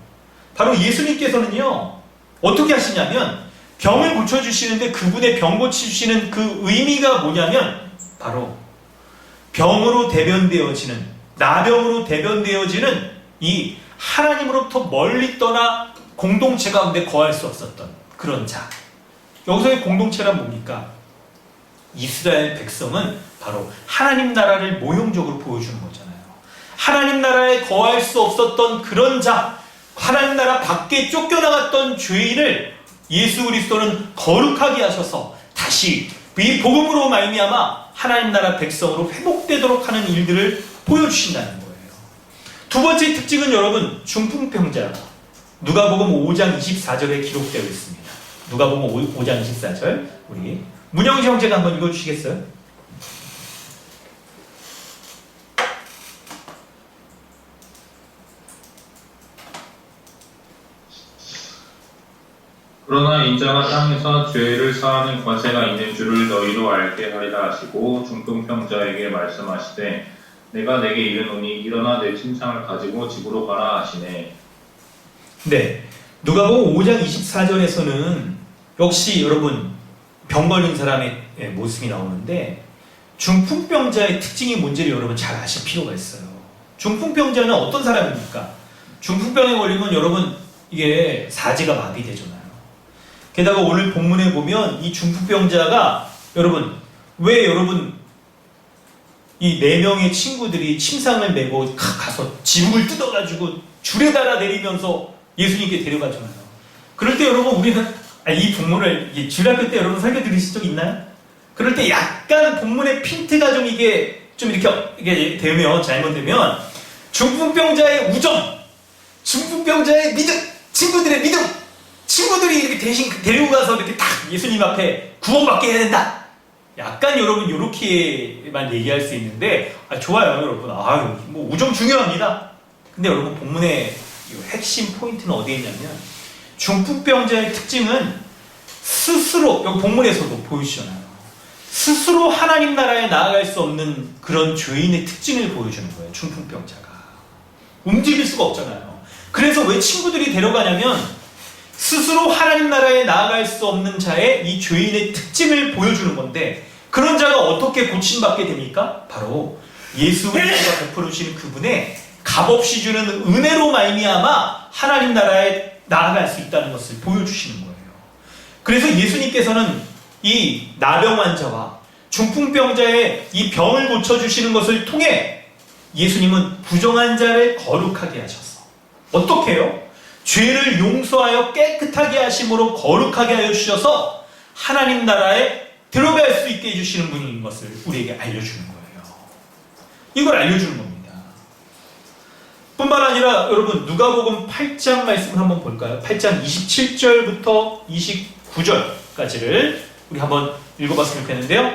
바로 예수님께서는요 어떻게 하시냐면 병을 고쳐주시는데 그분의 병 고쳐주시는 그 의미가 뭐냐면 바로 병으로 대변되어지는 나병으로 대변되어지는 이 하나님으로부터 멀리 떠나 공동체 가운데 거할 수 없었던 그런 자. 여기서의 공동체란 뭡니까? 이스라엘 백성은 바로 하나님 나라를 모형적으로 보여주는 거잖아요. 하나님 나라에 거할 수 없었던 그런 자, 하나님 나라 밖에 쫓겨나갔던 죄인을 예수 그리스도는 거룩하게 하셔서 다시 이 복음으로 말미암아 하나님 나라 백성으로 회복되도록 하는 일들을 보여주신다는 거예요. 두 번째 특징은 여러분 중풍병자. 누가복음 5장 24절에 기록되어 있습니다. 누가복음 5장 24절 우리 문영지 형제가 한번 읽어주시겠어요? 그러나 인자가 땅에서 죄를 사하는 권세가 있는 줄을 너희로 알게 하리라 하시고 중풍병자에게 말씀하시되 내가 내게 이르노니 일어나 내 침상을 가지고 집으로 가라 하시네. 네, 누가복음 5장 24절에서는 역시 여러분 병 걸린 사람의 모습이 나오는데 중풍병자의 특징이 뭔지를 여러분 잘 아실 필요가 있어요. 중풍병자는 어떤 사람입니까? 중풍병에 걸리면 여러분 이게 사지가 마비되잖아요. 게다가 오늘 본문에 보면 이 중풍병자가 여러분 왜 여러분 이 4명의 친구들이 침상을 메고 가서 지붕을 뜯어가지고 줄에 달아 내리면서 예수님께 데려가잖아요. 그럴 때 여러분 우리는 이 본문을 주일학교 때 여러분 설교 들으신 적 있나요? 그럴 때 약간 본문의 핀트가 좀 이게 되면 잘못되면 중풍병자의 우정, 중풍병자의 믿음, 친구들의 믿음, 친구들이 이렇게 대신 데리고 가서 이렇게 딱 예수님 앞에 구원받게 해야 된다. 약간 여러분 이렇게만 얘기할 수 있는데 좋아요 여러분. 뭐 우정 중요합니다. 근데 여러분 본문의 핵심 포인트는 어디에 있냐면 중풍병자의 특징은 스스로 여기 본문에서도 보여주잖아요. 스스로 하나님 나라에 나아갈 수 없는 그런 죄인의 특징을 보여주는 거예요. 중풍병자가 움직일 수가 없잖아요. 그래서 왜 친구들이 데려가냐면 스스로 하나님 나라에 나아갈 수 없는 자의 이 죄인의 특징을 보여주는 건데 그런 자가 어떻게 고침받게 됩니까? 바로 예수 그리스도가 베풀어 주시는 그분의 값없이 주는 은혜로 말미암아 하나님 나라에 나아갈 수 있다는 것을 보여주시는 거예요. 그래서 예수님께서는 이 나병 환자와 중풍병자의 이 병을 고쳐주시는 것을 통해 예수님은 부정한 자를 거룩하게 하셨어. 어떻게 해요? 죄를 용서하여 깨끗하게 하심으로 거룩하게 하여 주셔서 하나님 나라에 들어갈 수 있게 해주시는 분인 것을 우리에게 알려주는 거예요. 이걸 알려주는 겁니다. 뿐만 아니라 여러분 누가복음 8장 말씀을 한번 볼까요? 8장 27절부터 29절까지를 우리 한번 읽어봤으면 좋겠는데요.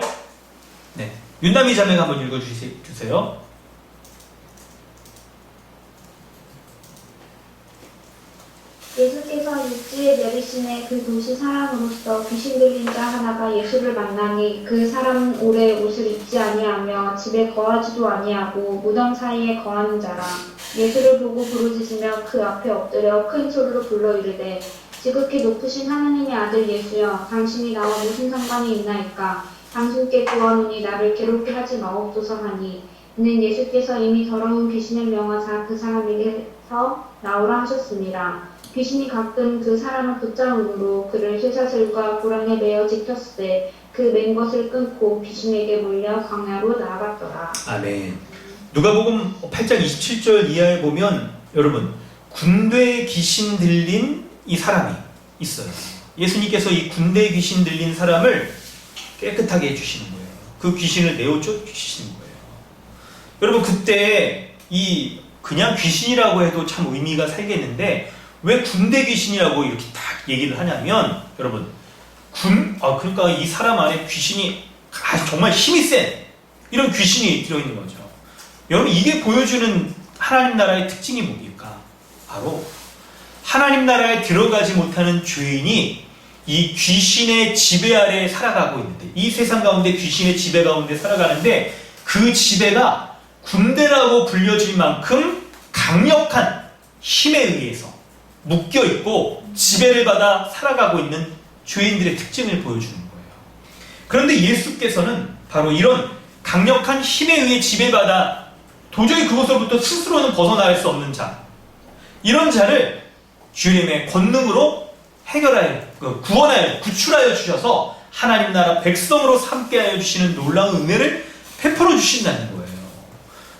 네, 윤남이 자매가 한번 읽어주세요. 예수께서 육지에 내리시네 그 도시 사람으로서 귀신 들린 자 하나가 예수를 만나니 그 사람은 오래 옷을 입지 아니하며 집에 거하지도 아니하고 무덤 사이에 거하는 자라. 예수를 보고 부르짖으며 그 앞에 엎드려 큰 소리로 불러 이르되 지극히 높으신 하나님의 아들 예수여 당신이 나와 무슨 상관이 있나이까. 당신께 구하노니 나를 괴롭게 하지 마옵소서 하니 이는 예수께서 이미 더러운 귀신을 명하사 그 사람에게서 나오라 하셨습니다. 귀신이 가끔 그 사람을 붙잡음으로 그를 쇠사슬과 고랑에 매어 지켰을 그 맨 것을 끊고 귀신에게 몰려 광야로 나아갔더라. 아멘. 누가복음 8장 27절 이하에 보면 여러분 군대에 귀신 들린 이 사람이 있어요. 예수님께서 이 군대에 귀신 들린 사람을 깨끗하게 해주시는 거예요. 그 귀신을 내어 쫓으시는 거예요. 여러분 그때 이 그냥 귀신이라고 해도 참 의미가 살겠는데 왜 군대 귀신이라고 이렇게 딱 얘기를 하냐면 여러분 그러니까 이 사람 안에 귀신이 정말 힘이 센 이런 귀신이 들어있는 거죠. 여러분 이게 보여주는 하나님 나라의 특징이 뭡니까? 바로 하나님 나라에 들어가지 못하는 죄인이 이 귀신의 지배 아래 살아가고 있는데 이 세상 가운데 귀신의 지배 가운데 살아가는데 그 지배가 군대라고 불려질 만큼 강력한 힘에 의해서 묶여있고 지배를 받아 살아가고 있는 죄인들의 특징을 보여주는 거예요. 그런데 예수께서는 바로 이런 강력한 힘에 의해 지배받아 도저히 그것으로부터 스스로는 벗어날 수 없는 자, 이런 자를 주님의 권능으로 구원하여 구출하여 주셔서 하나님 나라 백성으로 삼게 하여 주시는 놀라운 은혜를 베풀어 주신다는 거예요.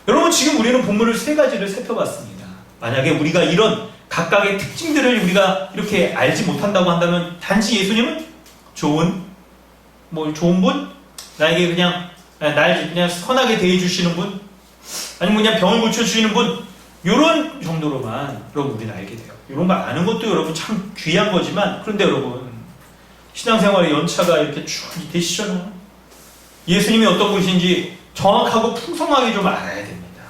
여러분 지금 우리는 본문을 세 가지를 살펴봤습니다. 만약에 우리가 이런 각각의 특징들을 우리가 이렇게 알지 못한다고 한다면 단지 예수님은 좋은 분? 나에게 날 그냥 선하게 대해주시는 분? 아니면 그냥 병을 고쳐주시는 분? 이런 정도로만 여러분 우리는 알게 돼요. 이런 거 아는 것도 여러분 참 귀한 거지만 그런데 여러분 신앙생활의 연차가 이렇게 쭉 되시잖아요. 예수님이 어떤 분이신지 정확하고 풍성하게 좀 알아야 됩니다.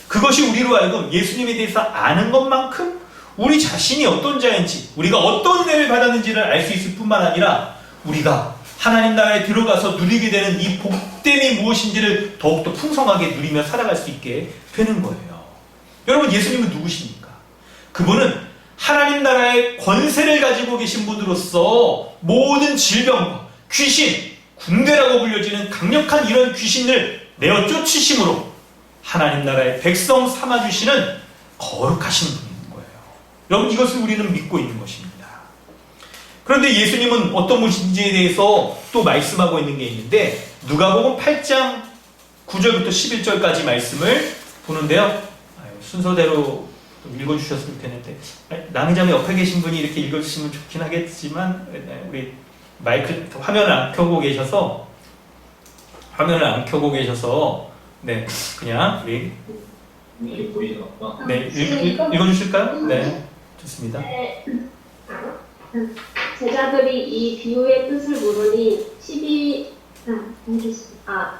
그것이 우리로 하여금 예수님에 대해서 아는 것만큼 우리 자신이 어떤 자인지 우리가 어떤 은혜를 받았는지를 알 수 있을 뿐만 아니라 우리가 하나님 나라에 들어가서 누리게 되는 이 복됨이 무엇인지를 더욱더 풍성하게 누리며 살아갈 수 있게 되는 거예요. 여러분 예수님은 누구십니까? 그분은 하나님 나라의 권세를 가지고 계신 분으로서 모든 질병과 귀신, 군대라고 불려지는 강력한 이런 귀신을 내어 쫓으심으로 하나님 나라의 백성 삼아주시는 거룩하신 분인 거예요. 여러분 이것을 우리는 믿고 있는 것입니다. 그런데 예수님은 어떤 분인지에 대해서 또 말씀하고 있는 게 있는데 누가복음 8장 9절부터 11절까지 말씀을 보는데요. 순서대로 읽어주셨으면 좋겠는데 낭자매 옆에 계신 분이 이렇게 읽어주시면 좋긴 하겠지만 우리 화면을 안 켜고 계셔서 네 그냥 우리 읽어주실까요? 네 좋습니다. 제자들이 이 비유의 뜻을 물으니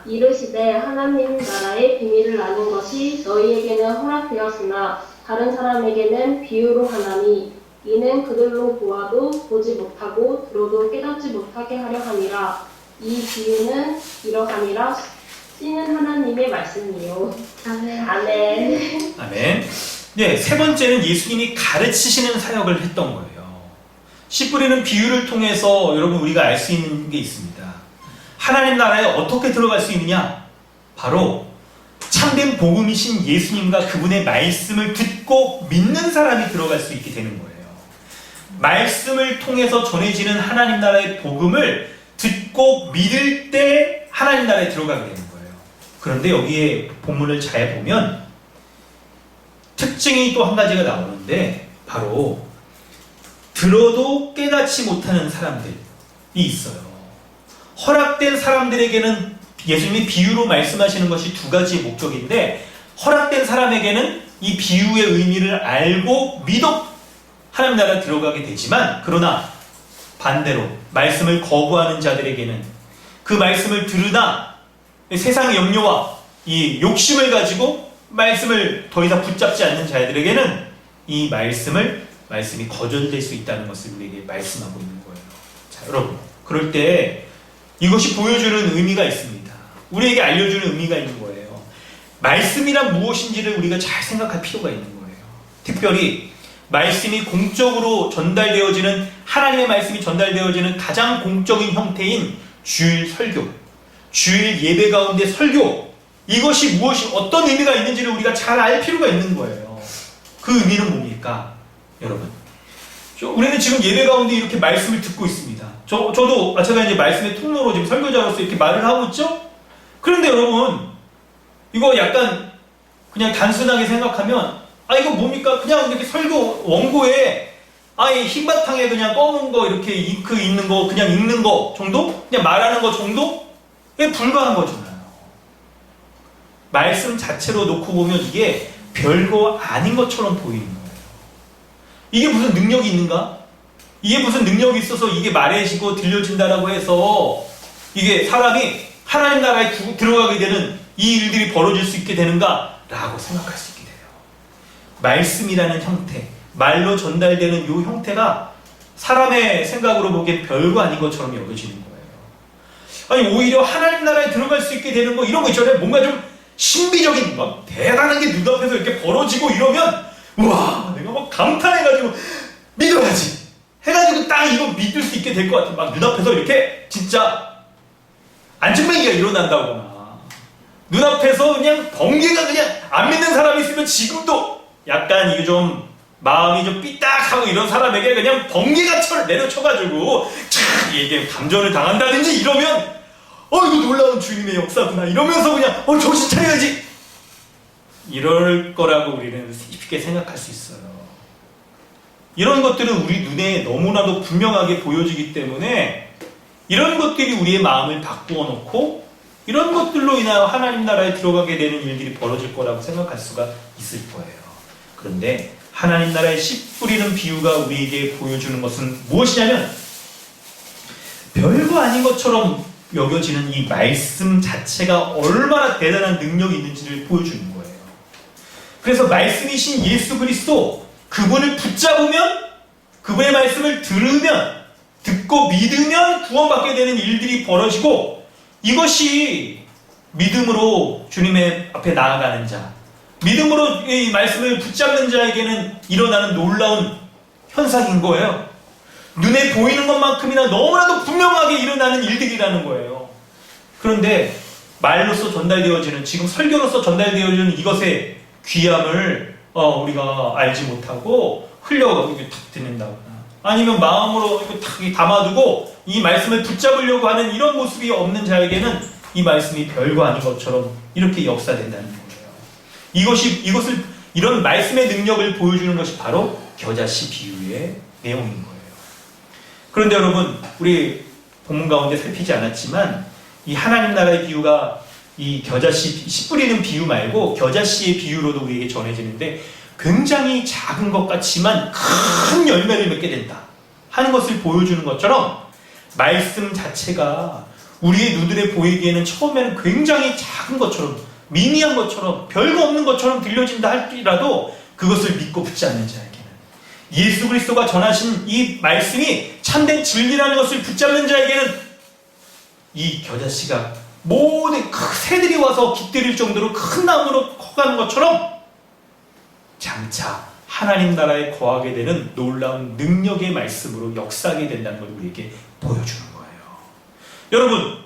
이르시되 하나님 나라의 비밀을 아는 것이 너희에게는 허락되었으나 다른 사람에게는 비유로 하나니 이는 그들로 보아도 보지 못하고 들어도 깨닫지 못하게 하려 함이라. 이 비유는 이러하니라. 씨는 하나님의 말씀이요. 아멘. 아멘. 네, 세 번째는 예수님이 가르치시는 사역을 했던 거예요. 씨 뿌리는 비유를 통해서 여러분 우리가 알 수 있는 게 있습니다. 하나님 나라에 어떻게 들어갈 수 있느냐? 바로 참된 복음이신 예수님과 그분의 말씀을 듣고 믿는 사람이 들어갈 수 있게 되는 거예요. 말씀을 통해서 전해지는 하나님 나라의 복음을 듣고 믿을 때 하나님 나라에 들어가게 되는 거예요. 그런데 여기에 본문을 잘 보면 특징이 또 한 가지가 나오는데 바로 들어도 깨닫지 못하는 사람들이 있어요. 허락된 사람들에게는 예수님이 비유로 말씀하시는 것이 두 가지의 목적인데 허락된 사람에게는 이 비유의 의미를 알고 믿어 하나님 나라에 들어가게 되지만 그러나 반대로 말씀을 거부하는 자들에게는 그 말씀을 들으나 세상의 염려와 이 욕심을 가지고 말씀을 더 이상 붙잡지 않는 자들에게는 이 말씀을 말씀이 거절될 수 있다는 것을 우리에게 말씀하고 있는 거예요. 자, 여러분, 그럴 때 이것이 보여주는 의미가 있습니다. 우리에게 알려주는 의미가 있는 거예요. 말씀이란 무엇인지를 우리가 잘 생각할 필요가 있는 거예요. 특별히 말씀이 공적으로 전달되어지는, 하나님의 말씀이 전달되어지는 가장 공적인 형태인 주일 설교, 주일 예배 가운데 설교, 이것이 무엇이 어떤 의미가 있는지를 우리가 잘 알 필요가 있는 거예요. 그 의미는 뭡니까? 여러분, 우리는 지금 예배 가운데 이렇게 말씀을 듣고 있습니다. 저도 제가 이제 말씀의 통로로 지금 설교자로서 이렇게 말을 하고 있죠? 그런데 여러분, 이거 약간 그냥 단순하게 생각하면, 이거 뭡니까? 그냥 이렇게 설교 원고에 이 흰바탕에 그냥 검은 거 이렇게 잉크 있는 거 그냥 읽는 거 정도? 그냥 말하는 거 정도에 불과한 거잖아요. 말씀 자체로 놓고 보면 이게 별거 아닌 것처럼 보이는 거예요. 이게 무슨 능력이 있는가? 이게 무슨 능력이 있어서 이게 말해지고 들려진다라고 해서 이게 사람이 하나님 나라에 들어가게 되는 이 일들이 벌어질 수 있게 되는가? 라고 생각할 수 있게 돼요. 말씀이라는 형태, 말로 전달되는 이 형태가 사람의 생각으로 보기엔 별거 아닌 것처럼 여겨지는 거예요. 아니, 오히려 하나님 나라에 들어갈 수 있게 되는 거, 이런 거 있잖아요. 뭔가 좀 신비적인, 막 대단한 게 눈앞에서 이렇게 벌어지고 이러면, 우와, 내가 막 감탄해가지고 믿어야지 해가지고 딱 이거 믿을 수 있게 될 것 같아. 막 눈앞에서 이렇게 진짜 안증맹이가 일어난다거나, 눈앞에서 그냥 번개가 그냥 안 믿는 사람이 있으면 지금도 약간 이게 좀 마음이 좀 삐딱하고 이런 사람에게 그냥 번개가 내려쳐가지고 이게 감전을 당한다든지 이러면 이거 놀라운 주님의 역사구나 이러면서 그냥 정신 차려야지 이럴 거라고 우리는 쉽게 생각할 수 있어요. 이런 것들은 우리 눈에 너무나도 분명하게 보여지기 때문에 이런 것들이 우리의 마음을 바꾸어 놓고 이런 것들로 인하여 하나님 나라에 들어가게 되는 일들이 벌어질 거라고 생각할 수가 있을 거예요. 그런데 하나님 나라에 씨 뿌리는 비유가 우리에게 보여주는 것은 무엇이냐면 별거 아닌 것처럼 여겨지는 이 말씀 자체가 얼마나 대단한 능력이 있는지를 보여주는 거예요. 그래서 말씀이신 예수 그리스도, 그분을 붙잡으면, 그분의 말씀을 들으면, 듣고 믿으면 구원받게 되는 일들이 벌어지고, 이것이 믿음으로 주님의 앞에 나아가는 자, 믿음으로 이 말씀을 붙잡는 자에게는 일어나는 놀라운 현상인 거예요. 눈에 보이는 것만큼이나 너무나도 분명하게 일어나는 일들이라는 거예요. 그런데 말로서 전달되어지는, 지금 설교로서 전달되어지는 이것의 귀함을 우리가 알지 못하고 흘려가고 이렇게 탁 듣는다거나, 아니면 마음으로 이렇게 탁 이렇게 담아두고 이 말씀을 붙잡으려고 하는 이런 모습이 없는 자에게는 이 말씀이 별거 아닌 것처럼 이렇게 역사된다는 거예요. 이것을 이런 말씀의 능력을 보여주는 것이 바로 겨자씨 비유의 내용인 거예요. 그런데 여러분, 우리 본문 가운데 살피지 않았지만 이 하나님 나라의 비유가 이 겨자씨 씨 뿌리는 비유 말고 겨자씨의 비유로도 우리에게 전해지는데 굉장히 작은 것 같지만 큰 열매를 맺게 된다 하는 것을 보여주는 것처럼 말씀 자체가 우리의 눈에 보이기에는 처음에는 굉장히 작은 것처럼, 미미한 것처럼, 별거 없는 것처럼 들려진다 할지라도 그것을 믿고 붙지 않는 자에게는, 예수 그리스도가 전하신 이 말씀이 참된 진리라는 것을 붙잡는 자에게는 이 겨자씨가 모든 새들이 와서 깃들일 정도로 큰 나무로 커가는 것처럼 장차 하나님 나라에 거하게 되는 놀라운 능력의 말씀으로 역사하게 된다는 걸 우리에게 보여주는 거예요. 여러분,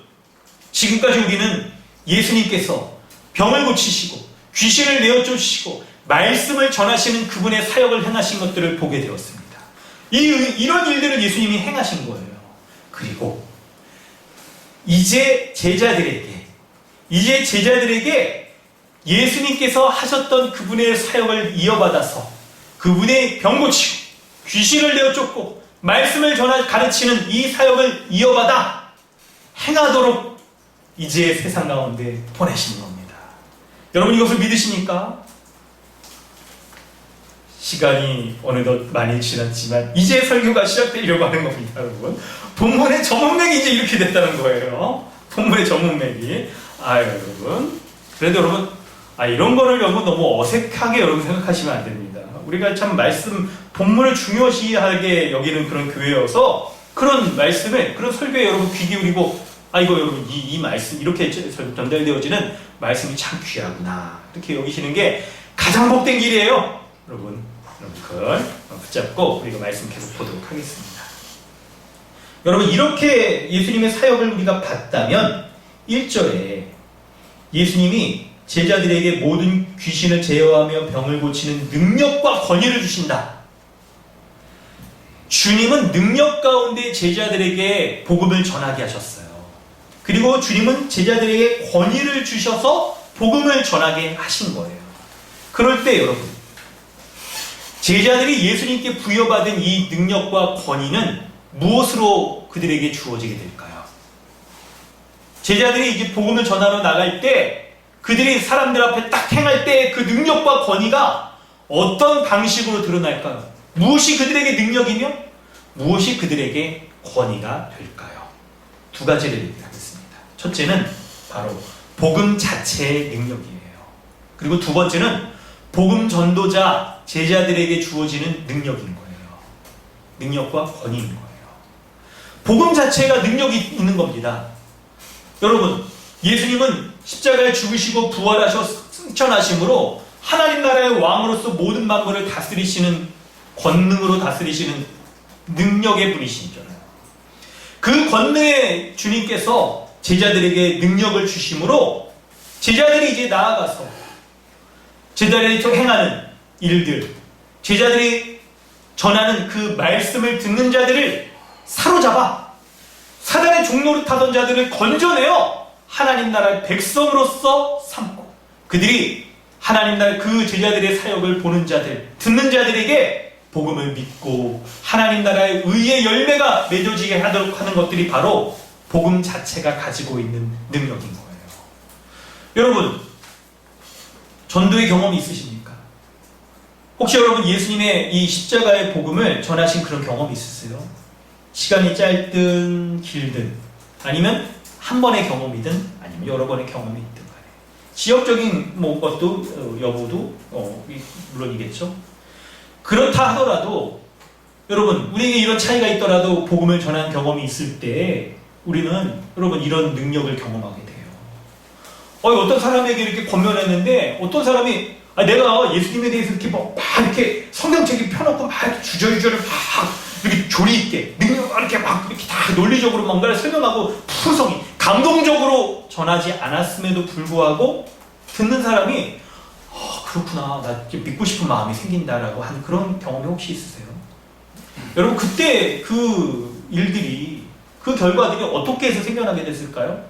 지금까지 우리는 예수님께서 병을 고치시고 귀신을 내어쫓으시고 말씀을 전하시는 그분의 사역을 행하신 것들을 보게 되었습니다. 이런 일들을 예수님이 행하신 거예요. 그리고 이제 제자들에게 예수님께서 하셨던 그분의 사역을 이어받아서 그분의 병 고치고 귀신을 내어쫓고 말씀을 가르치는 이 사역을 이어받아 행하도록 이제 세상 가운데 보내시는 겁니다. 여러분, 이것을 믿으십니까? 시간이 어느덧 많이 지났지만 이제 설교가 시작되려고 하는 겁니다, 여러분. 본문의 전문맥이 이제 이렇게 됐다는 거예요. 본문의 전문맥이. 여러분. 그래도 여러분, 이런 거를 여러분 너무 어색하게 여러분 생각하시면 안 됩니다. 우리가 참 말씀, 본문을 중요시하게 여기는 그런 교회여서 그런 말씀에, 그런 설교에 여러분 귀 기울이고, 이거 여러분, 이 말씀, 이렇게 전달되어지는 말씀이 참 귀하구나. 이렇게 여기시는 게 가장 복된 길이에요. 여러분, 그걸 붙잡고 우리가 말씀 계속 보도록 하겠습니다. 여러분, 이렇게 예수님의 사역을 우리가 봤다면 1절에 예수님이 제자들에게 모든 귀신을 제어하며 병을 고치는 능력과 권위를 주신다. 주님은 능력 가운데 제자들에게 복음을 전하게 하셨어요. 그리고 주님은 제자들에게 권위를 주셔서 복음을 전하게 하신 거예요. 그럴 때 여러분, 제자들이 예수님께 부여받은 이 능력과 권위는 무엇으로 그들에게 주어지게 될까요? 제자들이 이제 복음을 전하러 나갈 때 그들이 사람들 앞에 딱 행할 때 그 능력과 권위가 어떤 방식으로 드러날까요? 무엇이 그들에게 능력이며 무엇이 그들에게 권위가 될까요? 두 가지를 얘기하겠습니다. 첫째는 바로 복음 자체의 능력이에요. 그리고 두 번째는 복음 전도자 제자들에게 주어지는 능력인 거예요. 능력과 권위인 거예요. 복음 자체가 능력이 있는 겁니다. 여러분, 예수님은 십자가에 죽으시고 부활하셔 승천하심으로 하나님 나라의 왕으로서 모든 만물을 다스리시는, 권능으로 다스리시는 능력의 분이시잖아요. 그 권능의 주님께서 제자들에게 능력을 주심으로 제자들이 이제 나아가서 제자들이 행하는 일들, 제자들이 전하는 그 말씀을 듣는 자들을 사로잡아 사단의 종노릇 하던 자들을 건져내어 하나님 나라의 백성으로서 삼고, 그들이 하나님 나라 그 제자들의 사역을 보는 자들, 듣는 자들에게 복음을 믿고 하나님 나라의 의의 열매가 맺어지게 하도록 하는 것들이 바로 복음 자체가 가지고 있는 능력인 거예요. 여러분, 전도의 경험이 있으십니까? 혹시 여러분 예수님의 이 십자가의 복음을 전하신 그런 경험이 있으세요? 시간이 짧든 길든, 아니면 한 번의 경험이든 아니면 여러 번의 경험이 있든 간에, 지역적인 것도 여부도 물론이겠죠. 그렇다 하더라도 여러분, 우리에게 이런 차이가 있더라도 복음을 전한 경험이 있을 때 우리는 여러분 이런 능력을 경험하게 돼요. 어떤 사람에게 이렇게 권면했는데 어떤 사람이 내가 예수님에 대해서 이렇게 막 이렇게 성경책이 펴놓고 막 이렇게 주저주저를 막 이렇게 조리 있게 능력 이렇게 막 이렇게 다 논리적으로 뭔가를 설명하고 푸성이 감동적으로 전하지 않았음에도 불구하고 듣는 사람이 그렇구나, 나 믿고 싶은 마음이 생긴다라고 하는 그런 경험이 혹시 있으세요? 여러분, 그때 그 일들이, 그 결과들이 어떻게 해서 생겨나게 됐을까요?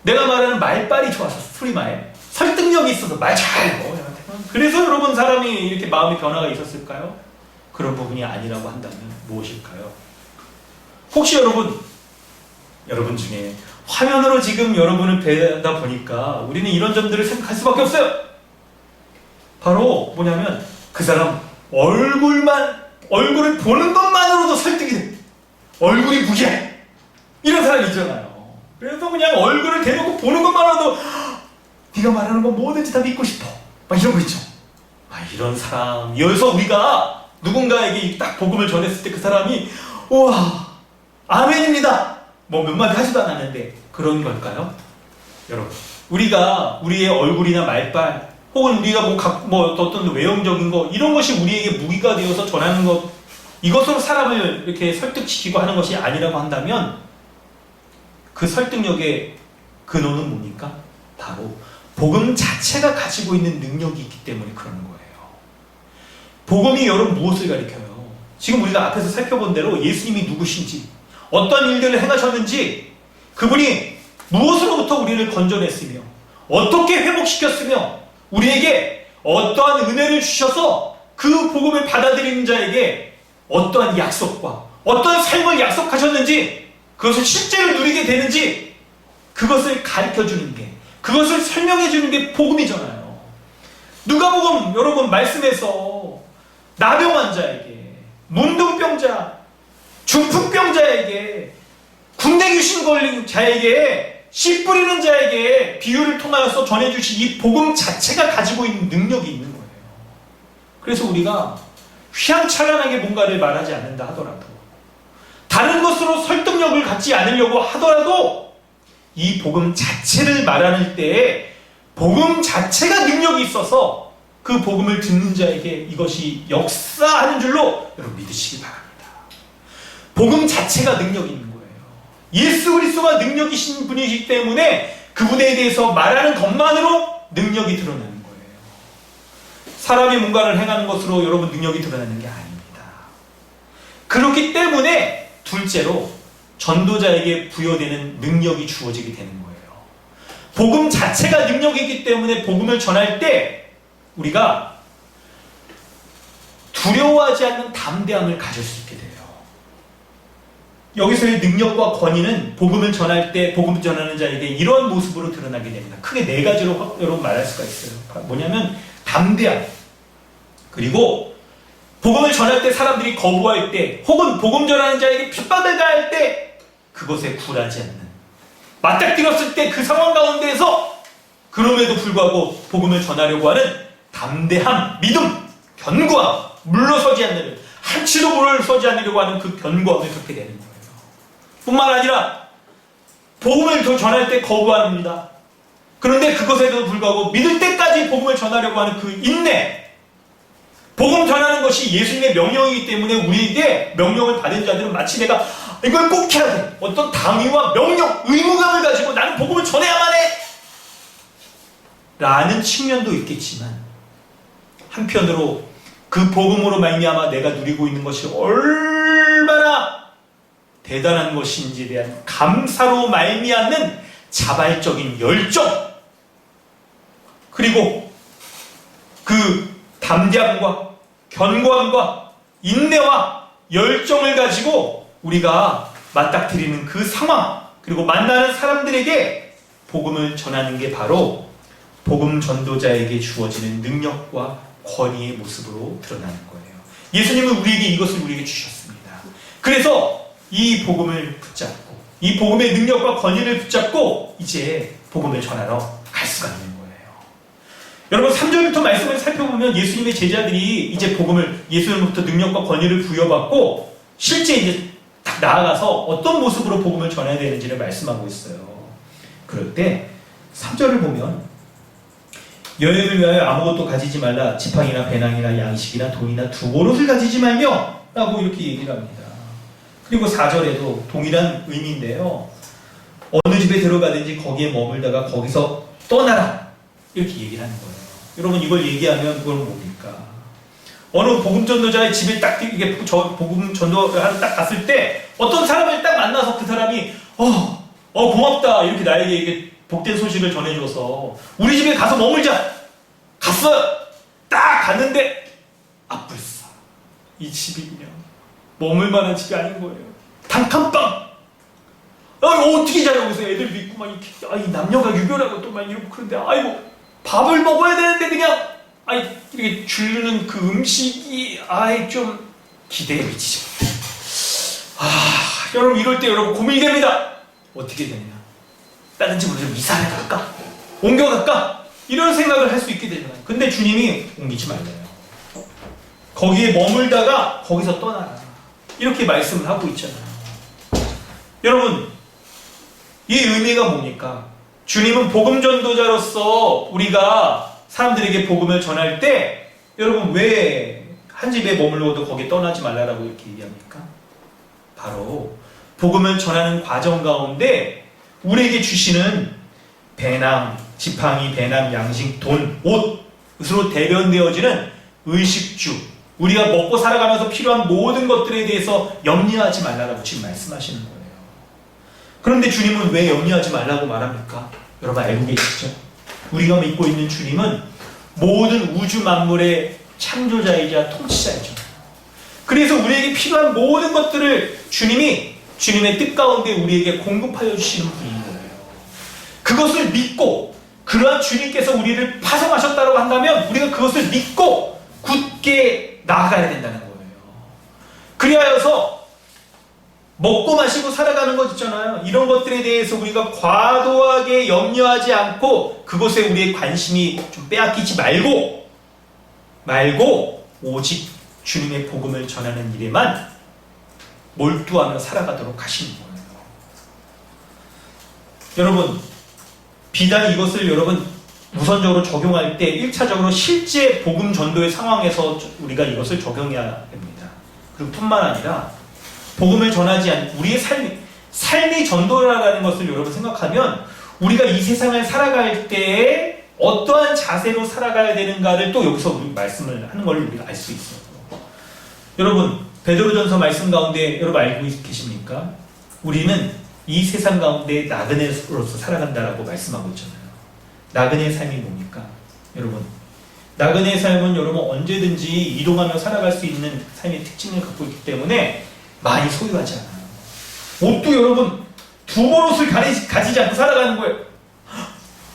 내가 말하는 말빨이 좋아서, 스토리말, 설득력이 있어서 말 잘해요. 그래서 여러분 사람이 이렇게 마음의 변화가 있었을까요? 그런 부분이 아니라고 한다면 무엇일까요? 혹시 여러분 중에 화면으로 지금 여러분을 뵈다 보니까 우리는 이런 점들을 생각할 수밖에 없어요. 바로 뭐냐면 그 사람 얼굴을 보는 것만으로도 설득이 돼. 얼굴이 무시해. 이런 사람이 있잖아요. 그래서 그냥 얼굴을 대놓고 보는 것만으로도 네가 말하는 건 뭐든지 다 믿고 싶어. 막 이런 거 있죠. 이런 사람이어서 우리가 누군가에게 딱 복음을 전했을 때 그 사람이 우와 아멘입니다. 몇 마디 하지도 않았는데 그런 걸까요? 여러분, 우리가 우리의 얼굴이나 말빨 혹은 우리가 어떤 외형적인 거 이런 것이 우리에게 무기가 되어서 전하는 것, 이것으로 사람을 이렇게 설득시키고 하는 것이 아니라고 한다면 그 설득력의 근원은 뭡니까? 바로 복음 자체가 가지고 있는 능력이 있기 때문에 그러는 거예요. 복음이 여러분 무엇을 가리켜요? 지금 우리가 앞에서 살펴본 대로 예수님이 누구신지, 어떤 일들을 행하셨는지, 그분이 무엇으로부터 우리를 건져냈으며 어떻게 회복시켰으며 우리에게 어떠한 은혜를 주셔서 그 복음을 받아들이는 자에게 어떠한 약속과 어떠한 삶을 약속하셨는지, 그것을 실제로 누리게 되는지, 그것을 가르쳐주는 게, 그것을 설명해주는 게 복음이잖아요. 누가복음 여러분 말씀에서 나병 환자에게, 문둥병자, 중풍병자에게, 군대 귀신 걸린 자에게, 씨 뿌리는 자에게 비유를 통하여서 전해주신 이 복음 자체가 가지고 있는 능력이 있는 거예요. 그래서 우리가 휘황찬란하게 뭔가를 말하지 않는다 하더라도, 다른 것으로 설득력을 갖지 않으려고 하더라도 이 복음 자체를 말하는 때에 복음 자체가 능력이 있어서 그 복음을 듣는 자에게 이것이 역사하는 줄로 여러분 믿으시기 바랍니다. 복음 자체가 능력이 있는 거예요. 예수 그리스도가 능력이신 분이기 때문에 그분에 대해서 말하는 것만으로 능력이 드러나는 거예요. 사람이 뭔가를 행하는 것으로 여러분 능력이 드러나는 게 아닙니다. 그렇기 때문에 둘째로 전도자에게 부여되는 능력이 주어지게 되는 거예요. 복음 자체가 능력이기 때문에 복음을 전할 때 우리가 두려워하지 않는 담대함을 가질 수 있게 돼요. 여기서의 능력과 권위는 복음을 전할 때 복음을 전하는 자에게 이런 모습으로 드러나게 됩니다. 크게 네 가지로 여러분 말할 수가 있어요. 뭐냐면 담대함, 그리고 복음을 전할 때 사람들이 거부할 때, 혹은 복음 전하는 자에게 핍박을 가할 때 그것에 굴하지 않는, 맞닥뜨렸을 때 그 상황 가운데에서 그럼에도 불구하고 복음을 전하려고 하는 담대함, 믿음, 견고함, 물러서지 않는, 한치도 물러서지 않으려고 하는 그 견고함을 갖게 되는 거예요. 뿐만 아니라 복음을 더 전할 때 거부합니다. 그런데 그것에도 불구하고 믿을 때까지 복음을 전하려고 하는 그 인내, 복음 전하는 것이 예수님의 명령이기 때문에 우리에게 명령을 받은 자들은 마치 내가 이걸 꼭 해야 돼, 어떤 당위와 명령, 의무감을 가지고 나는 복음을 전해야만 해 라는 측면도 있겠지만, 한편으로 그 복음으로 말미암아 내가 누리고 있는 것이 얼마나 대단한 것인지에 대한 감사로 말미암는 자발적인 열정, 그리고 그 담대함과 견고함과 인내와 열정을 가지고 우리가 맞닥뜨리는 그 상황, 그리고 만나는 사람들에게 복음을 전하는 게 바로 복음 전도자에게 주어지는 능력과 권위의 모습으로 드러나는 거예요. 예수님은 우리에게 이것을 우리에게 주셨습니다. 그래서 이 복음을 붙잡고, 이 복음의 능력과 권위를 붙잡고 이제 복음을 전하러 갈 수가 있는 거예요. 여러분 3절부터 말씀을 살펴보면 예수님의 제자들이 이제 복음을, 예수님부터 능력과 권위를 부여받고 실제 이제 딱 나아가서 어떤 모습으로 복음을 전해야 되는지를 말씀하고 있어요. 그럴 때 3절을 보면 여행을 위하여 아무것도 가지지 말라, 지팡이나 배낭이나 양식이나 돈이나 두보롯을 가지지 말며 라고 이렇게 얘기를 합니다. 그리고 4절에도 동일한 의미인데요, 어느 집에 들어가든지 거기에 머물다가 거기서 떠나라 이렇게 얘기를 하는 거예요. 여러분 이걸 얘기하면 그건 뭡니까? 어느 복음 전도자의 집에 딱 이게 복음 전도하러 딱 갔을 때 어떤 사람을 딱 만나서 그 사람이 고맙다 이렇게 나에게 이게 복된 소식을 전해줘서 우리 집에 가서 머물자 갔어요. 딱 갔는데 불사, 이 집이 그냥 머물 만한 집이 아닌 거예요. 단칸방. 어떻게 자요 여기서? 애들도 있고 막 이렇게, 이 남녀가 유별하고 또 막 이러고 그런데 밥을 먹어야 되는데 그냥 이렇게 주는 그 음식이 좀 기대에 미치지 못해. 여러분 이럴 때 여러분 고민이 됩니다. 어떻게 되냐? 다른 집으로 좀 이사를 갈까? 옮겨갈까? 이런 생각을 할 수 있게 되잖아요. 근데 주님이 옮기지 말래요. 거기에 머물다가 거기서 떠나라 이렇게 말씀을 하고 있잖아요. 여러분 이 의미가 뭡니까? 주님은 복음 전도자로서 우리가 사람들에게 복음을 전할 때 여러분 왜 한 집에 머물러도 거기 떠나지 말라라고 이렇게 얘기합니까? 바로 복음을 전하는 과정 가운데 우리에게 주시는 배낭, 지팡이, 배낭, 양식, 돈, 옷으로 대변되어지는 의식주, 우리가 먹고 살아가면서 필요한 모든 것들에 대해서 염려하지 말라라고 지금 말씀하시는 거예요. 그런데 주님은 왜 염려하지 말라고 말합니까? 여러분 알고 계시죠? 우리가 믿고 있는 주님은 모든 우주 만물의 창조자이자 통치자이죠. 그래서 우리에게 필요한 모든 것들을 주님이 주님의 뜻 가운데 우리에게 공급하여 주시는 분인 거예요. 그것을 믿고 그러한 주님께서 우리를 파송하셨다고 한다면 우리가 그것을 믿고 굳게 나아가야 된다는 거예요. 그리하여서 먹고 마시고 살아가는 것 있잖아요. 이런 것들에 대해서 우리가 과도하게 염려하지 않고 그것에 우리의 관심이 좀 빼앗기지 말고 오직 주님의 복음을 전하는 일에만 몰두하며 살아가도록 하시는 거예요. 여러분, 비단 이것을 여러분 우선적으로 적용할 때 1차적으로 실제 복음 전도의 상황에서 우리가 이것을 적용해야 됩니다. 그리고 뿐만 아니라 복음을 전하지 않는 우리의 삶이 전도라는 것을 여러분 생각하면 우리가 이 세상을 살아갈 때에 어떠한 자세로 살아가야 되는가를 또 여기서 우리 말씀을 하는 걸 우리가 알 수 있어요. 여러분, 베드로전서 말씀 가운데 여러분 알고 계십니까? 우리는 이 세상 가운데 나그네로서 살아간다라고 말씀하고 있잖아요. 나그네의 삶이 뭡니까? 여러분, 나그네의 삶은 여러분 언제든지 이동하며 살아갈 수 있는 삶의 특징을 갖고 있기 때문에 많이 소유하지 않아요. 옷도 여러분 두 벌 옷을 가지지 않고 살아가는 거예요.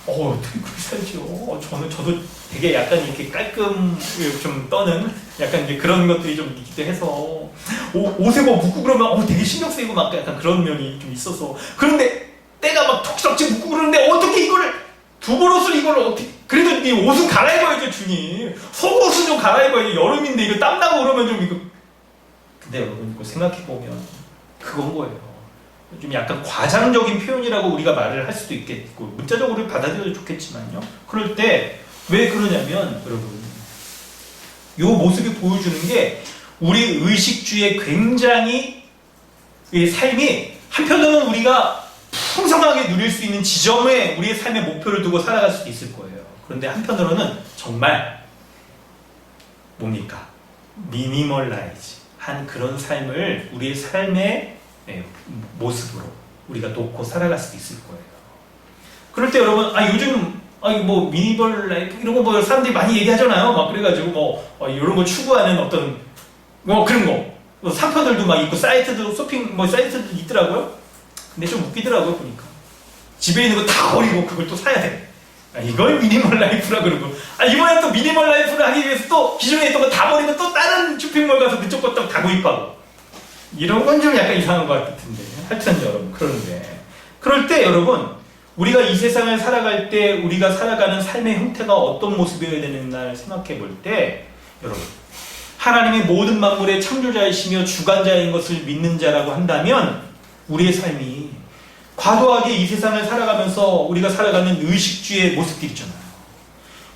어떻게 그렇게 살죠? 저도 되게 약간 이렇게 깔끔 좀 떠는 약간 이제 그런 것들이 좀 있기도 해서 옷에 뭐 묻고 그러면 되게 신경 쓰이고 막 약간 그런 면이 좀 있어서 그런데 때가 막 턱적지 묻고 그러는데 어떻게 이거를 두 벌 옷을 이걸 어떻게 그래도 이 옷은 갈아입어야죠 주님. 속옷은 좀 갈아입어야죠. 여름인데 이거 땀나고 그러면 좀 이거 근데 여러분 이거 생각해보면 그건 거예요. 좀 약간 과장적인 표현이라고 우리가 말을 할 수도 있겠고 문자적으로 받아들여도 좋겠지만요. 그럴 때 왜 그러냐면 여러분 이 모습이 보여주는 게 우리 의식주의 굉장히 이 삶이 한편으로는 우리가 풍성하게 누릴 수 있는 지점에 우리의 삶의 목표를 두고 살아갈 수도 있을 거예요. 그런데 한편으로는 정말 뭡니까? 미니멀라이즈 한 그런 삶을 우리의 삶의 모습으로 우리가 놓고 살아갈 수도 있을 거예요. 그럴 때 여러분, 요즘 뭐 미니멀 라이프 이런 거 뭐 사람들이 많이 얘기하잖아요. 막 그래가지고 이런 거 추구하는 어떤 그런 거 상표들도 막 있고 사이트도 쇼핑 사이트도 있더라고요. 근데 좀 웃기더라고요 보니까 집에 있는 거 다 버리고 그걸 또 사야 돼. 이걸 미니멀 라이프라 그러고 이번에 또 미니멀 라이프를 하기 위해서 또 기존에 있던 거 다 버리고 또 다른 쇼핑몰 가서 그쪽 것도 다 구입하고 이런 건 좀 약간 이상한 것 같은데 하여튼 여러분 그런데 그럴 때 여러분 우리가 이 세상을 살아갈 때 우리가 살아가는 삶의 형태가 어떤 모습이어야 되는가를 생각해 볼 때 여러분 하나님의 모든 만물의 창조자이시며 주관자인 것을 믿는 자라고 한다면 우리의 삶이 과도하게 이 세상을 살아가면서 우리가 살아가는 의식주의 모습들 있잖아요.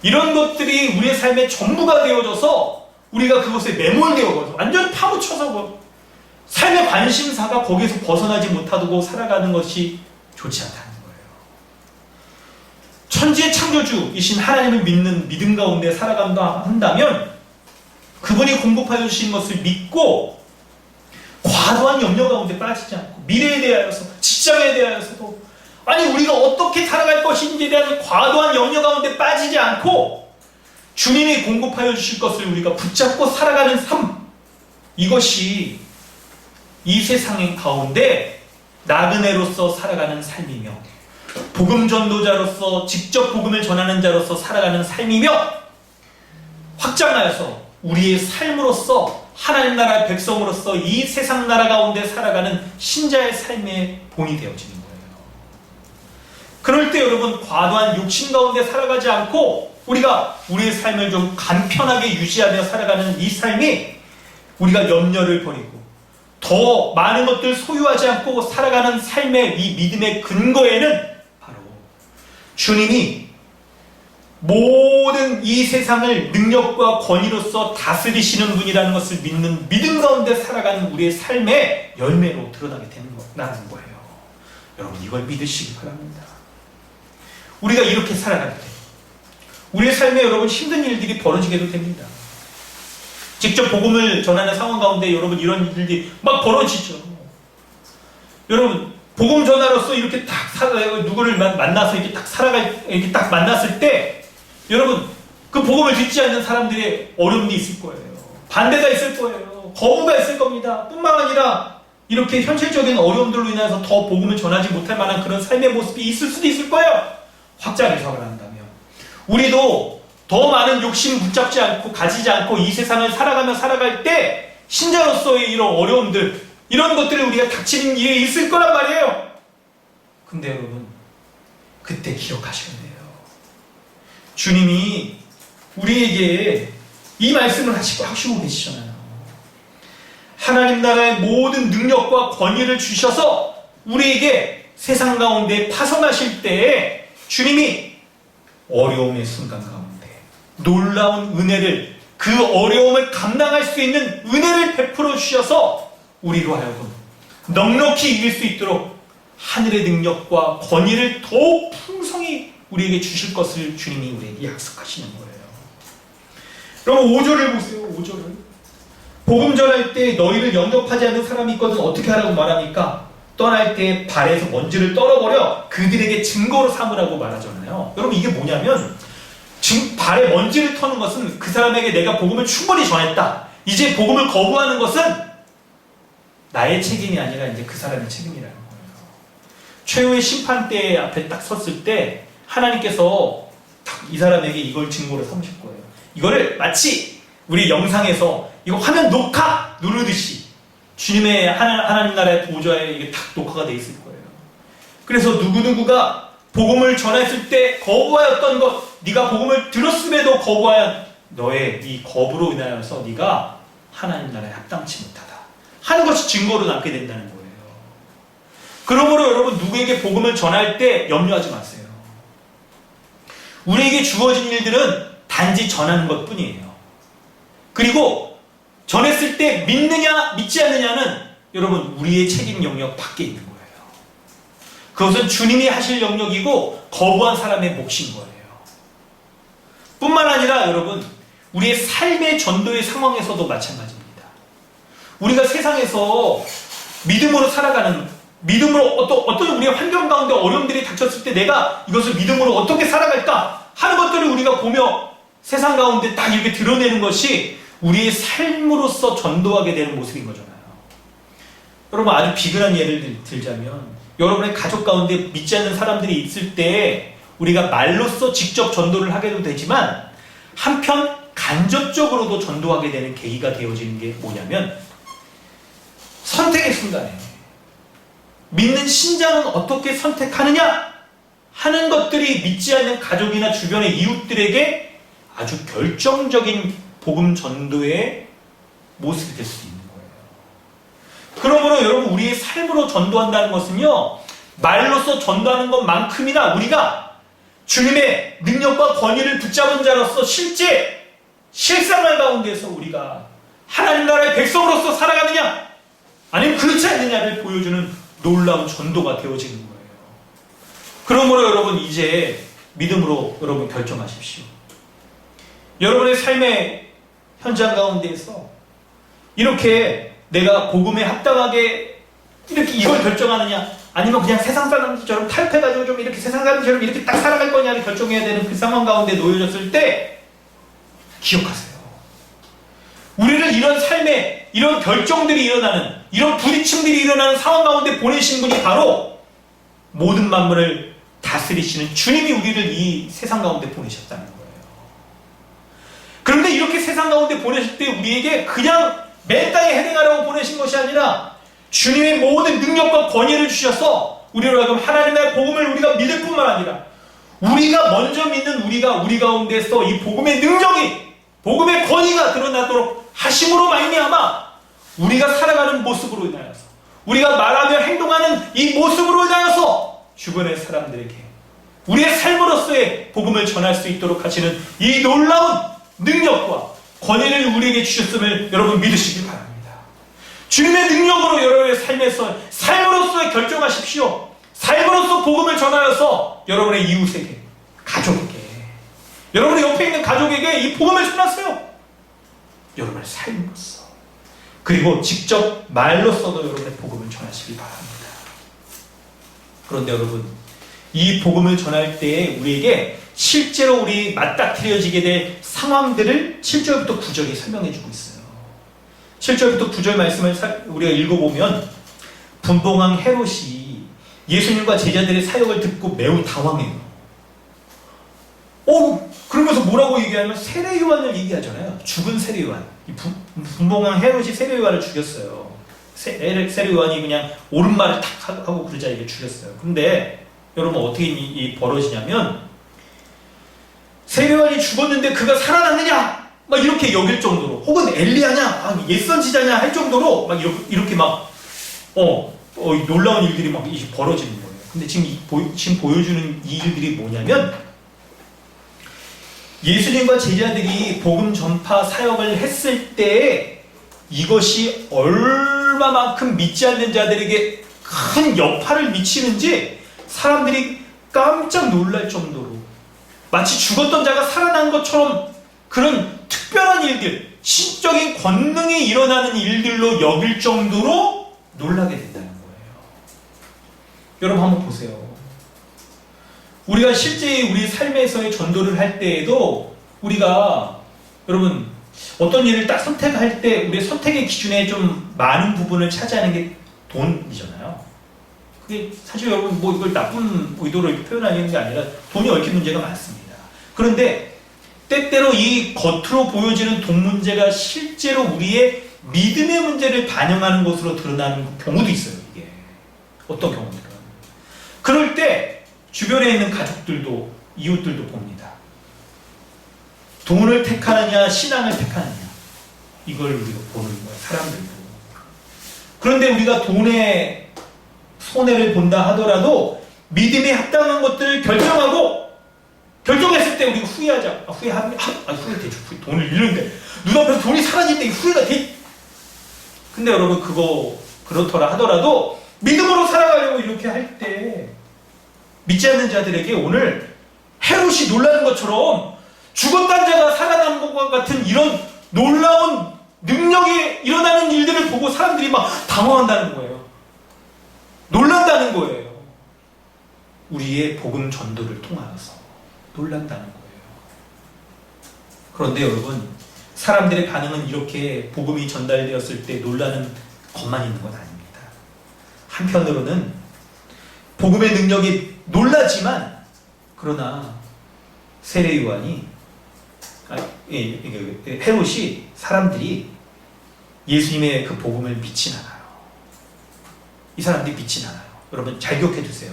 이런 것들이 우리의 삶의 전부가 되어져서 우리가 그것에 매몰되어서 완전 파묻혀서 삶의 관심사가 거기에서 벗어나지 못하고 살아가는 것이 좋지 않다는 거예요. 천지의 창조주이신 하나님을 믿는 믿음 가운데 살아간다 한다면 그분이 공급하여 주신 것을 믿고 과도한 염려 가운데 빠지지 않고 미래에 대하여서 직장에 대하여서도 우리가 어떻게 살아갈 것인지에 대한 과도한 염려 가운데 빠지지 않고 주님이 공급하여 주실 것을 우리가 붙잡고 살아가는 삶 이것이 이 세상 가운데 나그네로서 살아가는 삶이며 복음 전도자로서 직접 복음을 전하는 자로서 살아가는 삶이며 확장하여서 우리의 삶으로서 하나님 나라의 백성으로서 이 세상 나라 가운데 살아가는 신자의 삶의 본이 되어지는 거예요. 그럴 때 여러분 과도한 욕심 가운데 살아가지 않고 우리가 우리의 삶을 좀 간편하게 유지하며 살아가는 이 삶이 우리가 염려를 버리고 더 많은 것들 소유하지 않고 살아가는 삶의 이 믿음의 근거에는 바로 주님이 모든 이 세상을 능력과 권위로서 다스리시는 분이라는 것을 믿는 믿음 가운데 살아가는 우리의 삶의 열매로 드러나게 되는 거예요. 여러분 이걸 믿으시기 바랍니다. 우리가 이렇게 살아갈 때 우리의 삶에 여러분 힘든 일들이 벌어지게도 됩니다. 직접 복음을 전하는 상황 가운데 여러분 이런 일들이 막 벌어지죠. 여러분 복음 전하로서 이렇게 딱 누구를 만나서 이렇게 딱 이렇게 딱 만났을 때 여러분 그 복음을 듣지 않는 사람들의 어려움이 있을 거예요. 반대가 있을 거예요. 거부가 있을 겁니다. 뿐만 아니라 이렇게 현실적인 어려움들로 인해서 더 복음을 전하지 못할 만한 그런 삶의 모습이 있을 수도 있을 거예요. 확장해석을 한다면 우리도 더 많은 욕심 붙잡지 않고 가지지 않고 이 세상을 살아갈 때 신자로서의 이런 어려움들 이런 것들을 우리가 닥치는 일이 있을 거란 말이에요. 근데 여러분 그때 기억하셔야 돼요. 주님이 우리에게 이 말씀을 하시고 계시잖아요. 하나님 나라의 모든 능력과 권위를 주셔서 우리에게 세상 가운데 파송하실 때에 주님이 어려움의 순간 가운데 놀라운 은혜를, 그 어려움을 감당할 수 있는 은혜를 베풀어 주셔서 우리로 하여금 넉넉히 이길 수 있도록 하늘의 능력과 권위를 더욱 풍성히 우리에게 주실 것을 주님이 우리에게 약속하시는 거예요. 그럼 5절을 보세요. 5절을. 복음 전할 때 너희를 영접하지 않는 사람이 있거든 어떻게 하라고 말하니까 떠날 때 발에서 먼지를 떨어버려 그들에게 증거로 삼으라고 말하잖아요. 여러분 이게 뭐냐면 지금 발에 먼지를 터는 것은 그 사람에게 내가 복음을 충분히 전했다. 이제 복음을 거부하는 것은 나의 책임이 아니라 이제 그 사람의 책임이라는 거예요. 최후의 심판대 앞에 딱 섰을 때 하나님께서 이 사람에게 이걸 증거로 삼으실 거예요. 이거를 마치 우리 영상에서 이거 화면 녹화 누르듯이 주님의 하나님 나라의 보좌에 이게 딱 녹화가 돼 있을 거예요. 그래서 누구누구가 복음을 전했을 때 거부하였던 것, 네가 복음을 들었음에도 거부하여 너의 이 거부로 인하여서 네가 하나님 나라에 합당치 못하다 하는 것이 증거로 남게 된다는 거예요. 그러므로 여러분 누구에게 복음을 전할 때 염려하지 마세요. 우리에게 주어진 일들은 단지 전하는 것뿐이에요. 그리고 전했을 때 믿느냐 믿지 않느냐는 여러분 우리의 책임 영역 밖에 있는 거예요. 그것은 주님이 하실 영역이고 거부한 사람의 몫인 거예요. 뿐만 아니라 여러분 우리의 삶의 전도의 상황에서도 마찬가지입니다. 우리가 세상에서 믿음으로 살아가는, 믿음으로 어떤 우리의 환경 가운데 어려움들이 닥쳤을 때 내가 이것을 믿음으로 어떻게 살아갈까 하는 것들을 우리가 보며 세상 가운데 딱 이렇게 드러내는 것이 우리의 삶으로서 전도하게 되는 모습인 거잖아요. 여러분 아주 비근한 예를 들자면 여러분의 가족 가운데 믿지 않는 사람들이 있을 때 우리가 말로써 직접 전도를 하게도 되지만 한편 간접적으로도 전도하게 되는 계기가 되어지는 게 뭐냐면 선택의 순간에 믿는 신자는 어떻게 선택하느냐 하는 것들이 믿지 않는 가족이나 주변의 이웃들에게 아주 결정적인 복음 전도의 모습이 될 수 있는 거예요. 그러므로 여러분 우리의 삶으로 전도한다는 것은요 말로써 전도하는 것만큼이나 우리가 주님의 능력과 권위를 붙잡은 자로서 실제 실생활 가운데서 우리가 하나님 나라의 백성으로서 살아가느냐 아니면 그렇지 않느냐를 보여주는 놀라운 전도가 되어지는 거예요. 그러므로 여러분 이제 믿음으로 여러분 결정하십시오. 여러분의 삶의 현장 가운데에서 이렇게 내가 복음에 합당하게 이렇게 이걸 결정하느냐 아니면 그냥 세상 사람들처럼 탈퇴해가지고 좀 이렇게 세상 사람들처럼 이렇게 딱 살아갈 거냐를 결정해야 되는 그 상황 가운데 놓여졌을 때 기억하세요. 우리를 이런 삶에 이런 결정들이 일어나는 이런 부딪힘들이 일어나는 상황 가운데 보내신 분이 바로 모든 만물을 다스리시는 주님이 우리를 이 세상 가운데 보내셨다는 거예요. 그런데 이렇게 세상 가운데 보내실 때 우리에게 그냥 맨 땅에 헤딩하라고 보내신 것이 아니라 주님의 모든 능력과 권위를 주셔서 우리로 하여금 하나님의 복음을 우리가 믿을 뿐만 아니라 우리가 먼저 믿는 우리가 우리 가운데서 이 복음의 능력이 복음의 권위가 드러나도록 하심으로 말미암아 우리가 살아가는 모습으로 인하여서 우리가 말하며 행동하는 이 모습으로 인하여서 주변의 사람들에게 우리의 삶으로서의 복음을 전할 수 있도록 하시는 이 놀라운 능력과 권위를 우리에게 주셨음을 여러분 믿으시길 바랍니다. 주님의 능력으로 여러분의 삶으로서 결정하십시오. 삶으로서 복음을 전하여서 여러분의 이웃에게, 가족에게, 여러분의 옆에 있는 가족에게 이 복음을 전하세요. 여러분의 삶으로서. 그리고 직접 말로써도 여러분의 복음을 전하시기 바랍니다. 그런데 여러분, 이 복음을 전할 때에 우리에게 실제로 우리 맞닥뜨려지게 될 상황들을 7절부터 9절이 설명해주고 있어요. 7절부터 9절 말씀을 우리가 읽어보면 분봉왕 헤롯이 예수님과 제자들의 사역을 듣고 매우 당황해요. 그러면서 뭐라고 얘기하면 세례 요한을 얘기하잖아요. 죽은 세례 요한. 분봉왕 헤롯이 세례 요한을 죽였어요. 세례 요한이 그냥 옳은 말을 탁 하고 그러자 이게 죽였어요. 근데 여러분 어떻게 벌어지냐면 세례 요한이 죽었는데 그가 살아났느냐? 막 이렇게 여길 정도로, 혹은 엘리야냐, 옛선지자냐 할 정도로 막 이렇게 막 놀라운 일들이 막 벌어지는 거예요. 근데 지금 보여주는 이 일들이 뭐냐면, 예수님과 제자들이 복음 전파 사역을 했을 때 이것이 얼마만큼 믿지 않는 자들에게 큰 여파를 미치는지 사람들이 깜짝 놀랄 정도로, 마치 죽었던 자가 살아난 것처럼 그런 특별한 일들, 신적인 권능이 일어나는 일들로 여길 정도로 놀라게 된다는 거예요. 여러분 한번 보세요. 우리가 실제 우리 삶에서의 전도를 할 때에도 우리가, 여러분, 어떤 일을 딱 선택할 때 우리의 선택의 기준에 좀 많은 부분을 차지하는 게 돈이잖아요. 그게 사실 여러분 뭐 이걸 나쁜 의도로 이렇게 표현하는 게 아니라 돈이 얽힌 문제가 많습니다. 그런데 때때로 이 겉으로 보여지는 돈 문제가 실제로 우리의 믿음의 문제를 반영하는 것으로 드러나는 경우도 있어요. 이게 어떤 경우입니까? 그럴 때 주변에 있는 가족들도, 이웃들도 봅니다. 돈을 택하느냐 신앙을 택하느냐, 이걸 우리가 보는 거예요. 사람들도. 그런데 우리가 돈에 손해를 본다 하더라도 믿음에 합당한 것들을 결정했을 때 우리가 후회하자. 후회되죠. 돈을 잃는데 눈앞에서 돈이 사라질 때 후회가 돼. 근데 여러분, 그거 그렇더라 하더라도 믿음으로 살아가려고 이렇게 할 때 믿지 않는 자들에게 오늘 헤롯이 놀라는 것처럼 죽었던 자가 살아난 것과 같은 이런 놀라운 능력이 일어나는 일들을 보고 사람들이 막 당황한다는 거예요. 놀란다는 거예요. 우리의 복음 전도를 통하여서 놀란다는 거예요. 그런데 여러분, 사람들의 반응은 이렇게 복음이 전달되었을 때 놀라는 것만 있는 건 아닙니다. 한편으로는 복음의 능력이 놀라지만, 그러나 세례 요한이, 헤롯이 사람들이 예수님의 그 복음을 믿진 않아요. 이 사람들이 믿진 않아요. 여러분 잘 기억해 두세요.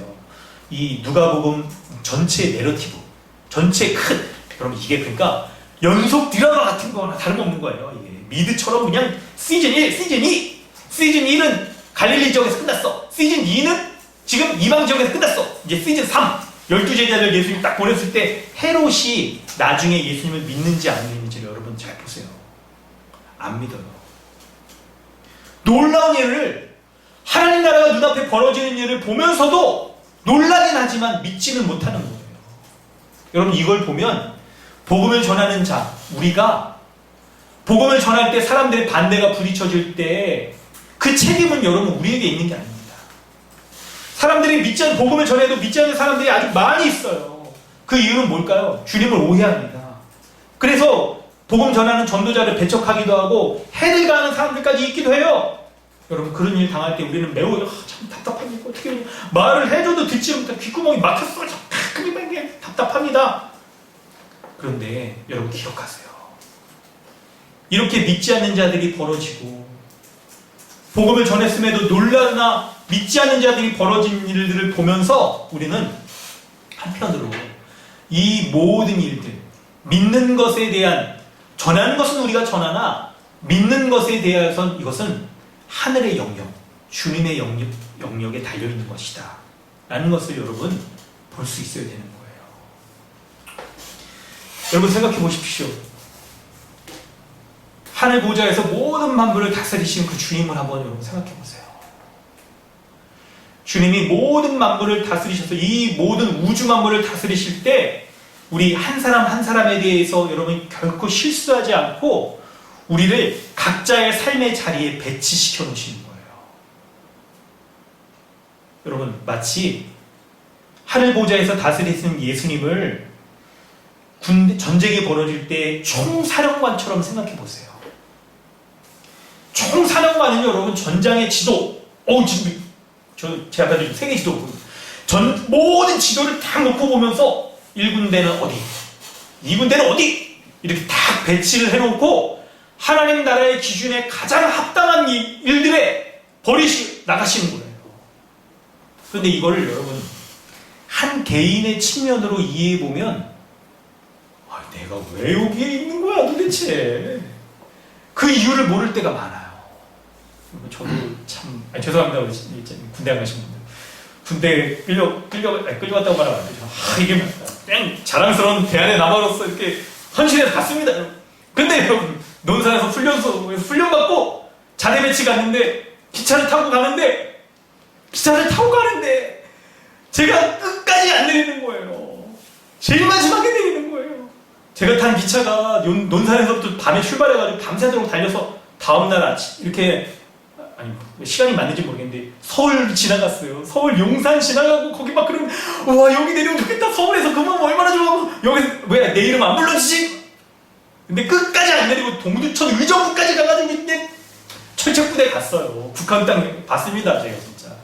이 누가복음 전체 내러티브, 전체 큰, 여러분 이게 그러니까 연속 드라마 같은 거나 다름없는 거예요. 이게 미드처럼 그냥 시즌 1, 시즌 2, 시즌 1은 갈릴리 지역에서 끝났어. 시즌 2는 지금 이방 지역에서 끝났어. 이제 시즌 3, 12제자를 예수님 딱 보냈을 때 헤롯이 나중에 예수님을 믿는지 안 믿는지를 여러분 잘 보세요. 안 믿어요. 놀라운 일을, 하나님 나라가 눈앞에 벌어지는 일을 보면서도 놀라긴 하지만 믿지는 못하는 거예요. 여러분 이걸 보면 복음을 전하는 자, 우리가 복음을 전할 때 사람들의 반대가 부딪혀질 때 그 책임은 여러분 우리에게 있는 게 아닙니다. 사람들이 믿지 않는, 복음을 전해도 믿지 않는 사람들이 아주 많이 있어요. 그 이유는 뭘까요? 주님을 오해합니다. 그래서 복음 전하는 전도자를 배척하기도 하고 해를 가하는 사람들까지 있기도 해요. 여러분 그런 일 당할 때 우리는 매우 참 답답합니다. 어떻게 말을 해줘도 듣지 못해, 귓구멍이 막혔어. 그게 답답합니다. 그런데 여러분 기억하세요. 이렇게 믿지 않는 자들이 벌어지고 복음을 전했음에도 놀라나 믿지 않는 자들이 벌어진 일들을 보면서 우리는 한편으로 이 모든 일들, 믿는 것에 대한, 전하는 것은 우리가 전하나 믿는 것에 대해서 이것은 하늘의 영역, 주님의 영역에 달려있는 것이다 라는 것을 여러분 볼 수 있어야 되는 거예요. 여러분 생각해 보십시오. 하늘 보좌에서 모든 만물을 다스리시는 그 주님을 한번 여러분 생각해 보세요. 주님이 모든 만물을 다스리셔서 이 모든 우주 만물을 다스리실 때 우리 한 사람 한 사람에 대해서 여러분 결코 실수하지 않고 우리를 각자의 삶의 자리에 배치시켜 놓으시는 거예요. 여러분 마치 하늘 보좌에서 다스리시는 예수님을 전쟁이 벌어질 때 총사령관처럼 생각해 보세요. 총사령관은 여러분 전장의 지도, 지금 제 앞에 좀 세계 지도, 모든 지도를 다 놓고 보면서 1군대는 어디, 2군대는 어디 이렇게 다 배치를 해놓고 하나님 나라의 기준에 가장 합당한 일들에 나가시는 거예요. 그런데 이거를 여러분 한 개인의 측면으로 이해해보면 내가 왜 여기에 있는 거야 도대체? 그 이유를 모를 때가 많아요. 저도 참 죄송합니다. 우리 군대 안 가신 분들. 군대 끌려갔다고 말하면 안 되죠. 이게 그냥 자랑스러운 대안의 남아로서 이렇게 헌신해서 갔습니다. 근데 여러분 논산에서 훈련받고 자대 배치 갔는데 기차를 타고 가는데 제가 끝까지 안 내리는 거예요. 제일 마지막에 내리는 거예요. 제가 탄 기차가 논산에서부터 밤에 출발해가지고 밤새도록 달려서 다음날 아침 이렇게 시간이 맞는지 모르겠는데 서울 지나갔어요. 서울 용산 지나가고 거기 막 그러면 와 여기 내리면 좋겠다. 서울에서 그만 얼마나 좋아. 여기 왜 내 이름 안 불러주지? 근데 끝까지 안 내리고 동두천 의정부까지 가가지고 이제 철책부대 갔어요. 북한 땅 봤습니다. 제가 진짜.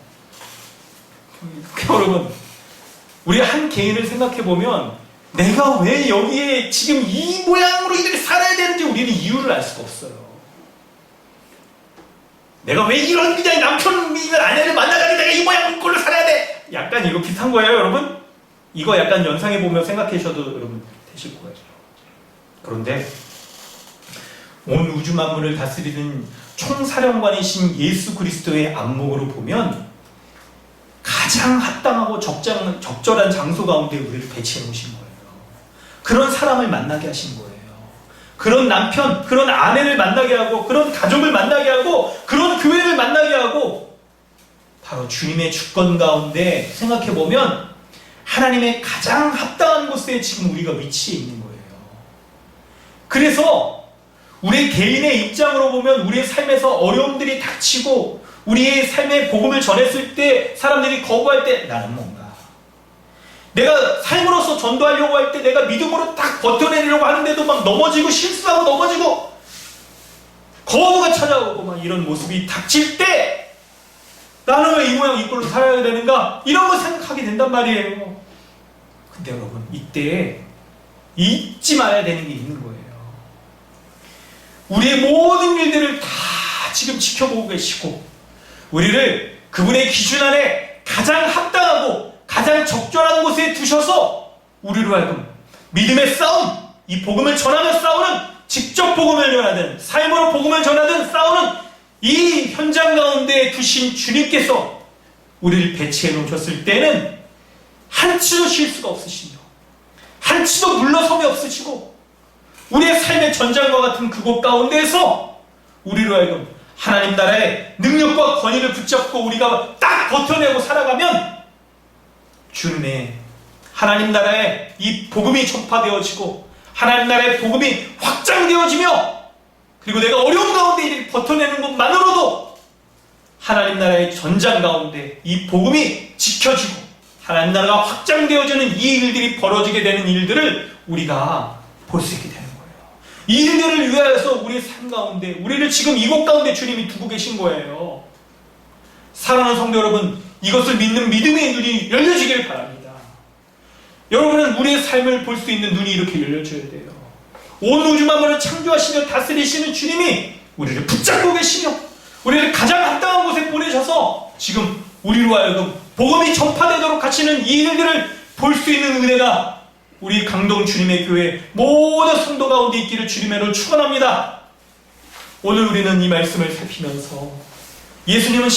여러분 우리 한 개인을 생각해보면 내가 왜 여기에 지금 이 모양으로 이렇게 살아야 되는지 우리는 이유를 알 수가 없어요. 내가 왜 이런 그냥 남편이면 아내를 만나가지고 내가 이 모양 꼴로 살아야 돼? 약간 이거 비슷한 거예요, 여러분? 이거 약간 연상해보며 생각하셔도 여러분 되실 거예요. 그런데 온 우주 만물을 다스리는 총사령관이신 예수 그리스도의 안목으로 보면 가장 합당하고 적절한 장소 가운데 우리를 배치해 놓으신 거예요. 그런 사람을 만나게 하신 거예요. 그런 남편, 그런 아내를 만나게 하고 그런 가족을 만나게 하고 그런 교회를 만나게 하고 바로 주님의 주권 가운데 생각해보면 하나님의 가장 합당한 곳에 지금 우리가 위치해 있는 거예요. 그래서 우리 개인의 입장으로 보면 우리의 삶에서 어려움들이 닥치고 우리의 삶의 복음을 전했을 때 사람들이 거부할 때 나는 뭔가 내가 삶으로서 전도하려고 할 때 내가 믿음으로 딱 버텨내려고 하는데도 막 넘어지고 실수하고 넘어지고 거부가 찾아오고 막 이런 모습이 닥칠 때 나는 왜 이 모양 이 꼴로 살아야 되는가 이런 걸 생각하게 된단 말이에요. 근데 여러분 이때 잊지 말아야 되는 게 있는 거예요. 우리의 모든 일들을 다 지금 지켜보고 계시고 우리를 그분의 기준 안에 가장 합당하고 가장 적절한 곳에 두셔서 우리로 하여금 믿음의 싸움, 이 복음을 전하며 싸우는 직접 복음을 전하든 삶으로 복음을 전하든 싸우는 이 현장 가운데 두신 주님께서 우리를 배치해 놓으셨을 때는 한치도 실수가 없으시며 한치도 물러섬이 없으시고 우리의 삶의 전장과 같은 그곳 가운데에서 우리로 하여금 하나님 나라의 능력과 권위를 붙잡고 우리가 딱 버텨내고 살아가면 주님의 하나님 나라의 이 복음이 전파되어지고 하나님 나라의 복음이 확장되어지며 그리고 내가 어려운 가운데 이렇게 버텨내는 것만으로도 하나님 나라의 전장 가운데 이 복음이 지켜지고 하나님 나라가 확장되어지는 이 일들이 벌어지게 되는 일들을 우리가 볼 수 있게 되는 거예요. 이 일들을 위하여서 우리의 삶 가운데 우리를 지금 이곳 가운데 주님이 두고 계신 거예요. 사랑하는 성도 여러분, 이것을 믿는 믿음의 눈이 열려지길 바랍니다. 여러분은 우리의 삶을 볼 수 있는 눈이 이렇게 열려져야 돼요. 온 우주 만물을 창조하시며 다스리시는 주님이 우리를 붙잡고 계시며 우리를 가장 합당한 곳에 보내셔서 지금 우리로 하여금 복음이 전파되도록 하시는 이 일들을 볼 수 있는 은혜가 우리 강동 주님의 교회 모든 성도 가운데 있기를 주님의 이름으로 축원합니다. 오늘 우리는 이 말씀을 살피면서 예수님은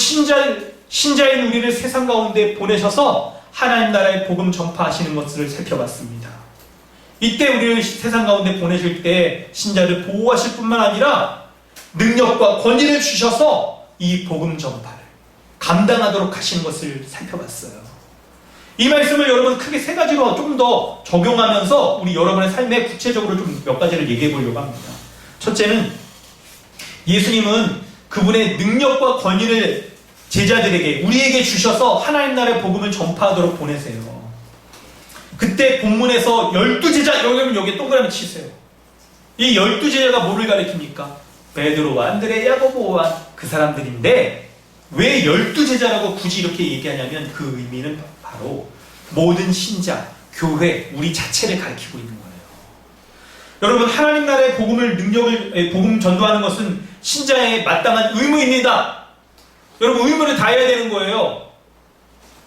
신자인 우리를 세상 가운데 보내셔서 하나님 나라의 복음 전파하시는 것을 살펴봤습니다. 이때 우리를 세상 가운데 보내실 때 신자를 보호하실 뿐만 아니라 능력과 권위를 주셔서 이 복음 전파를 감당하도록 하시는 것을 살펴봤어요. 이 말씀을 여러분 크게 세 가지로 좀 더 적용하면서 우리 여러분의 삶에 구체적으로 좀 몇 가지를 얘기해 보려고 합니다. 첫째는 예수님은 그분의 능력과 권위를 제자들에게 우리에게 주셔서 하나님 나라의 복음을 전파하도록 보내세요. 그때 본문에서 12제자 여기 동그라미 치세요. 이 12제자가 뭐를 가리킵니까? 베드로와 안드레 야고보와 그 사람들인데 왜 12제자라고 굳이 이렇게 얘기하냐면 그 의미는 바로 모든 신자, 교회, 우리 자체를 가리키고 있는 거예요. 여러분 하나님 나라의 복음 전도하는 것은 신자의 마땅한 의무입니다. 여러분 의무를 다해야 되는 거예요.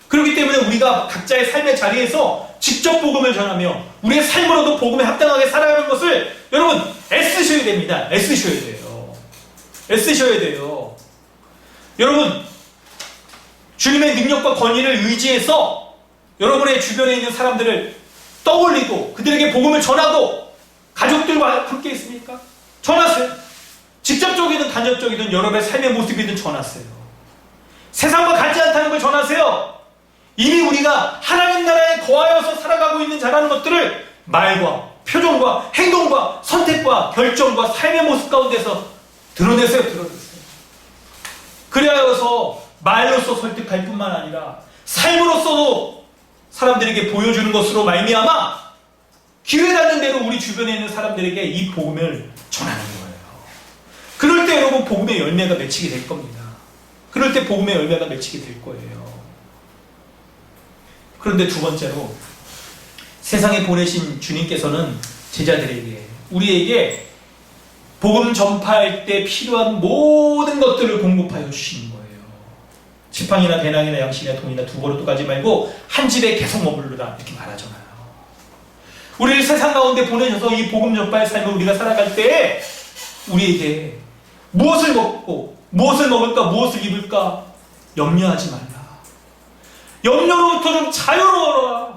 그렇기 때문에 우리가 각자의 삶의 자리에서 직접 복음을 전하며 우리의 삶으로도 복음에 합당하게 살아가는 것을 여러분 애쓰셔야 됩니다. 애쓰셔야 돼요. 애쓰셔야 돼요. 여러분 주님의 능력과 권위를 의지해서 여러분의 주변에 있는 사람들을 떠올리고 그들에게 복음을 전하고 가족들과 함께 있습니까? 전하세요. 직접적이든 간접적이든 여러분의 삶의 모습이든 전하세요. 세상과 같지 않다는 걸 전하세요. 이미 우리가 하나님 나라에 거하여서 살아가고 있는 자라는 것들을 말과 표정과 행동과 선택과 결정과 삶의 모습 가운데서 드러내세요. 그리하여서 말로써 설득할 뿐만 아니라 삶으로서도 사람들에게 보여주는 것으로 말미암아 기회 닿는 대로 우리 주변에 있는 사람들에게 이 복음을 전하는 거예요. 그럴 때 여러분 복음의 열매가 맺히게 될 겁니다. 그럴 때 복음의 열매가 맺히게 될 거예요. 그런데 두 번째로 세상에 보내신 주님께서는 제자들에게 우리에게 복음 전파할 때 필요한 모든 것들을 공급하여 주시는 거예요. 지팡이나 배낭이나 양식이나 돈이나 두 버릇도 가지 말고 한 집에 계속 머무르라 이렇게 말하잖아요. 우리를 세상 가운데 보내셔서 이 복음 전파의 삶을 우리가 살아갈 때 우리에게 무엇을 먹고 무엇을 먹을까 무엇을 입을까 염려하지 말라. 염려로부터 좀 자유로워라.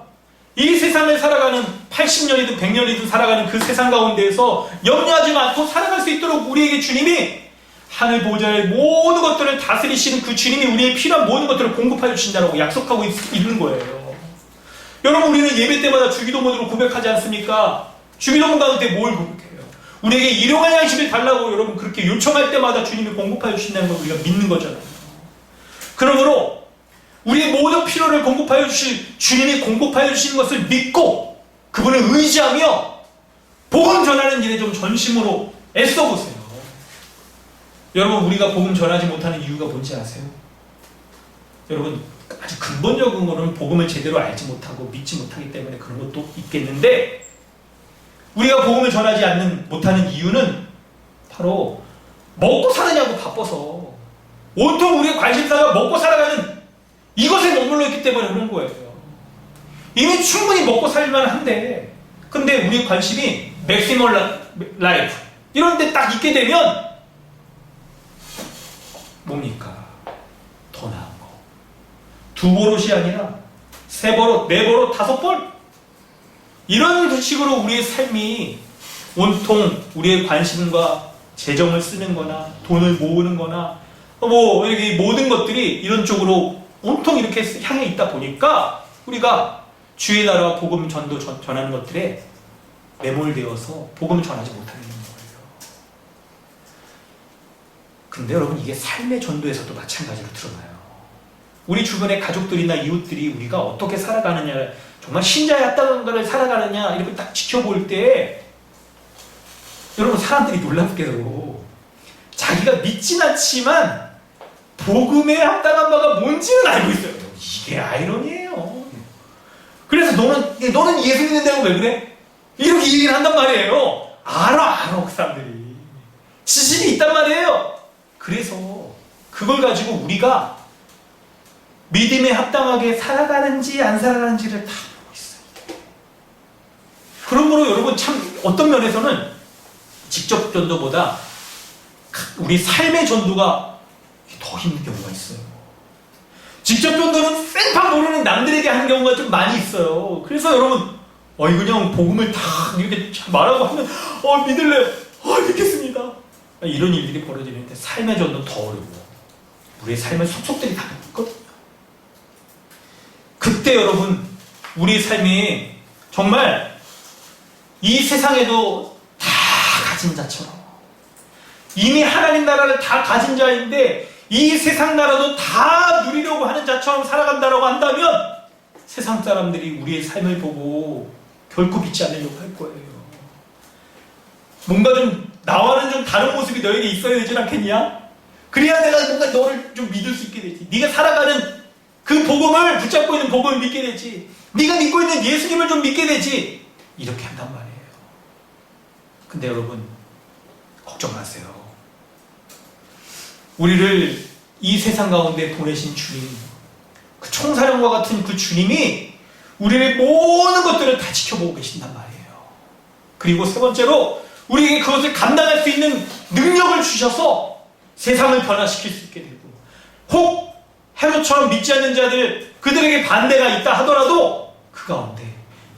이 세상을 살아가는 80년이든 100년이든 살아가는 그 세상 가운데에서 염려하지 않고 살아갈 수 있도록 우리에게 주님이 하늘 보좌의 모든 것들을 다스리시는 그 주님이 우리의 필요한 모든 것들을 공급하여 주신다고 약속하고 있는 거예요. 여러분 우리는 예배 때마다 주기도문으로 고백하지 않습니까? 주기도문 가운데 뭘 고백해요? 우리에게 일용할 양식을 달라고 여러분 그렇게 요청할 때마다 주님이 공급하여 주신다는 걸 우리가 믿는 거잖아요. 그러므로 우리의 모든 필요를 공급하여 주실 주님이 공급하여 주시는 것을 믿고 그분을 의지하며 복음 전하는 일에 좀 전심으로 애써보세요. 여러분 우리가 복음 전하지 못하는 이유가 뭔지 아세요? 여러분 아주 근본적인 거는 복음을 제대로 알지 못하고 믿지 못하기 때문에 그런 것도 있겠는데 우리가 복음을 전하지 못하는 이유는 바로 먹고 사느냐고 바빠서 온통 우리의 관심사가 먹고 살아가는 이것에 머물러 있기 때문에 그런 거예요. 이미 충분히 먹고 살만 한데 근데 우리의 관심이 맥시멀 라이프 이런 데 딱 있게 되면 뭡니까? 더 나은 거. 두 버릇이 아니라 세 버릇, 네 버릇, 다섯 벌 이런 식으로 우리의 삶이 온통 우리의 관심과 재정을 쓰는 거나 돈을 모으는 거나 뭐 이렇게 모든 것들이 이런 쪽으로 온통 이렇게 향해 있다 보니까 우리가 주의 나라와 복음 전도 전하는 것들에 매몰되어서 복음을 전하지 못하는 거예요. 근데 여러분 이게 삶의 전도에서도 마찬가지로 드러나요. 우리 주변의 가족들이나 이웃들이 우리가 어떻게 살아가느냐 정말 신자의 합당한가를 살아가느냐 이렇게 딱 지켜볼 때 여러분 사람들이 놀랍게도 자기가 믿진 않지만 복음에 합당한 바가 뭔지는 알고 있어요. 이게 아이러니예요. 그래서 너는 예수 믿는다고 왜 그래? 이렇게 얘기를 한단 말이에요. 알아 그 사람들이 지식이 있단 말이에요. 그래서 그걸 가지고 우리가 믿음에 합당하게 살아가는지 안 살아가는지를 다 보고 있어요. 그러므로 여러분 참 어떤 면에서는 직접 전도보다 우리 삶의 전도가 더 힘든 경우가 있어요. 직접 전도는 생판 모르는 남들에게 하는 경우가 좀 많이 있어요. 그래서 여러분 그냥 복음을 다 이렇게 말하고 하면 믿을래요. 믿겠습니다. 이런 일들이 벌어지는데 삶의 전도는 더 어려워. 우리의 삶의 속속들이 다 있거든요. 그때 여러분 우리 삶이 정말 이 세상에도 다 가진 자처럼 이미 하나님 나라를 다 가진 자인데 이 세상 나라도 다 누리려고 하는 자처럼 살아간다라고 한다면 세상 사람들이 우리의 삶을 보고 결코 믿지 않으려고 할 거예요. 뭔가 좀 나와는 좀 다른 모습이 너에게 있어야 되지 않겠냐? 그래야 내가 뭔가 너를 좀 믿을 수 있게 되지. 네가 살아가는 그 복음을 붙잡고 있는 복음을 믿게 되지. 네가 믿고 있는 예수님을 좀 믿게 되지. 이렇게 한단 말이에요. 근데 여러분 걱정 마세요. 우리를 이 세상 가운데 보내신 주님, 그 총사령과 같은 그 주님이 우리의 모든 것들을 다 지켜보고 계신단 말이에요. 그리고 세 번째로 우리에게 그것을 감당할 수 있는 능력을 주셔서 세상을 변화시킬 수 있게 되고, 혹 헤롯처럼 믿지 않는 자들, 그들에게 반대가 있다 하더라도 그 가운데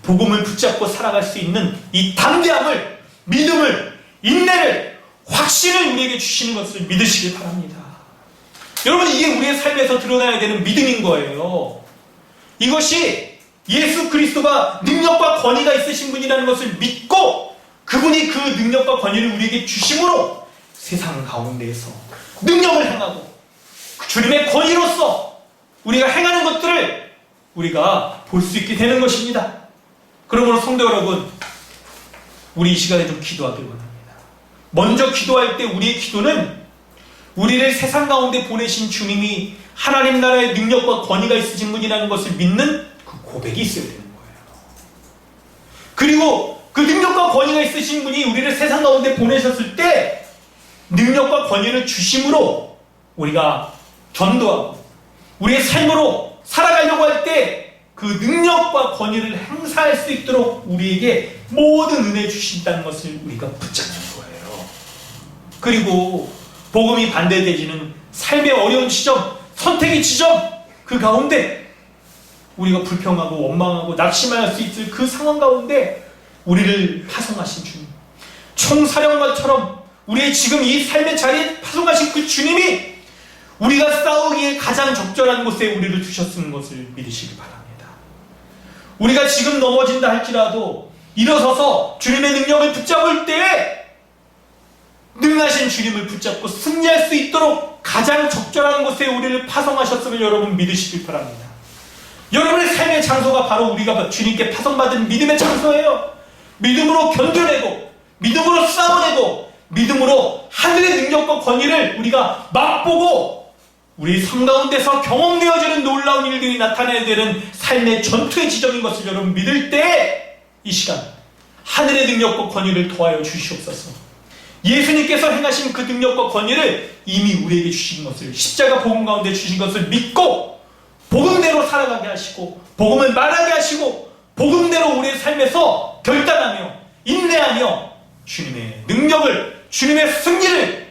복음을 붙잡고 살아갈 수 있는 이 담대함을, 믿음을, 인내를, 확신을 우리에게 주시는 것을 믿으시길 바랍니다. 여러분, 이게 우리의 삶에서 드러나야 되는 믿음인 거예요. 이것이 예수 그리스도가 능력과 권위가 있으신 분이라는 것을 믿고 그분이 그 능력과 권위를 우리에게 주심으로 세상 가운데에서 능력을 행하고 주님의 권위로서 우리가 행하는 것들을 우리가 볼 수 있게 되는 것입니다. 그러므로 성도 여러분, 우리 이 시간에 좀 기도하길 원합니다. 먼저 기도할 때 우리의 기도는 우리를 세상 가운데 보내신 주님이 하나님 나라의 능력과 권위가 있으신 분이라는 것을 믿는 그 고백이 있어야 되는 거예요. 그리고 그 능력과 권위가 있으신 분이 우리를 세상 가운데 보내셨을 때 능력과 권위를 주심으로 우리가 전도하고 우리의 삶으로 살아가려고 할 때 그 능력과 권위를 행사할 수 있도록 우리에게 모든 은혜 주신다는 것을 우리가 붙잡는 거예요. 그리고 복음이 반대되지는 삶의 어려운 지점, 선택의 지점, 그 가운데 우리가 불평하고 원망하고 낙심할 수 있을 그 상황 가운데 우리를 파송하신 주님, 총사령관처럼 우리의 지금 이 삶의 자리에 파송하신 그 주님이 우리가 싸우기에 가장 적절한 곳에 우리를 두셨는 것을 믿으시기 바랍니다. 우리가 지금 넘어진다 할지라도 일어서서 주님의 능력을 붙잡을 때에 능하신 주님을 붙잡고 승리할 수 있도록 가장 적절한 곳에 우리를 파송하셨음을 여러분 믿으시길 바랍니다. 여러분의 삶의 장소가 바로 우리가 주님께 파송받은 믿음의 장소예요. 믿음으로 견뎌내고 믿음으로 싸워내고 믿음으로 하늘의 능력과 권위를 우리가 맛보고 우리 삶 가운데서 경험되어지는 놀라운 일들이 나타나야 되는 삶의 전투의 지점인 것을 여러분 믿을 때 이 시간 하늘의 능력과 권위를 더하여 주시옵소서. 예수님께서 행하신 그 능력과 권위를 이미 우리에게 주신 것을, 십자가 복음 가운데 주신 것을 믿고 복음대로 살아가게 하시고 복음을 말하게 하시고 복음대로 우리의 삶에서 결단하며 인내하며 주님의 능력을, 주님의 승리를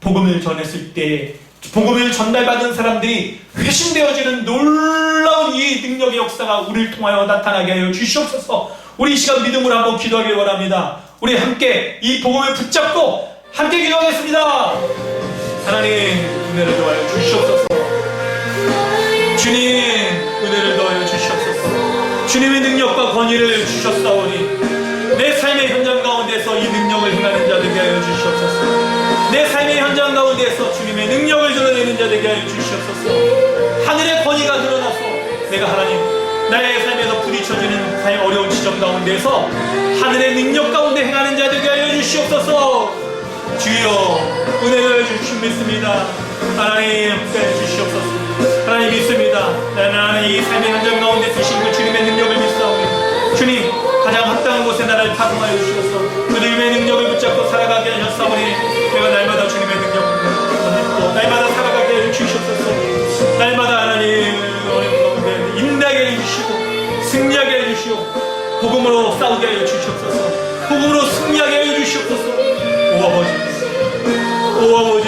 복음을 전했을 때 복음을 전달받은 사람들이 회심되어지는 놀라운 이 능력의 역사가 우리를 통하여 나타나게 하여 주시옵소서. 우리 이 시간 믿음으로 한번 기도하길 원합니다. 우리 함께 이 복음을 붙잡고 함께 기도하겠습니다. 하나님, 은혜를 더하여 주시옵소서. 주님, 은혜를 더하여 주시옵소서. 주님의 능력과 권위를 주셨사오니 내 삶의 현장 가운데서 이 능력을 행하는 자 되게 하여 주시옵소서. 내 삶의 현장 가운데서 주님의 능력을 드러내는 자 되게 하여 주시옵소서. 하늘의 권위가 드러나서 내가 하나님 나의 삶에서 부딪혀지는 삶의 어려운 지점 가운데서 하늘의 능력 가운데 행하는 자 되게 하여 주시옵소서. 주여, 은혜를 주신 믿습니다. 하나님 함께 주시옵소서. 하나님 믿습니다. 나는 이 삶의 현장 가운데 주신 그 주님의 능력을 믿사오니 주님, 가장 합당한 곳에 나를 파송하여 주셔서 그 주님의 능력을 붙잡고 살아가게 하셨사오니 내가 날마다 주님의 능력을 붙잡고 날마다 살아가게 하여 주시옵소서. 날마다 하나님 어려운 가운데 인내하게 해주시고 승리하게 해주시오. 복음으로 싸우게 하여 주시옵소서. 복음으로 승리하게 하여 주시옵소서. 오 아버지, 오 아버지,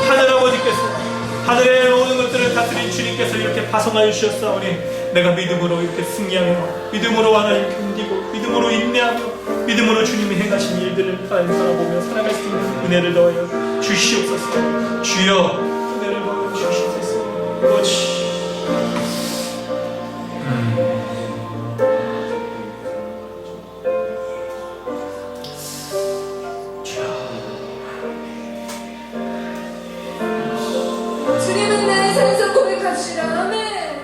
하늘 아버지께서 하늘의 모든 것들을 다스린 주님께서 이렇게 파송하여 주셨사오니 내가 믿음으로 이렇게 승리하며 믿음으로 하나님 견디고 믿음으로 인내하며 믿음으로 주님이 행하신 일들을 바라보며 살아갈 수 있는 은혜를 더하여 주시옵소서. 주여, 은혜를 더하여 주시옵소서. 그렇지. 주님은 내 생사 고백합시다. 아멘.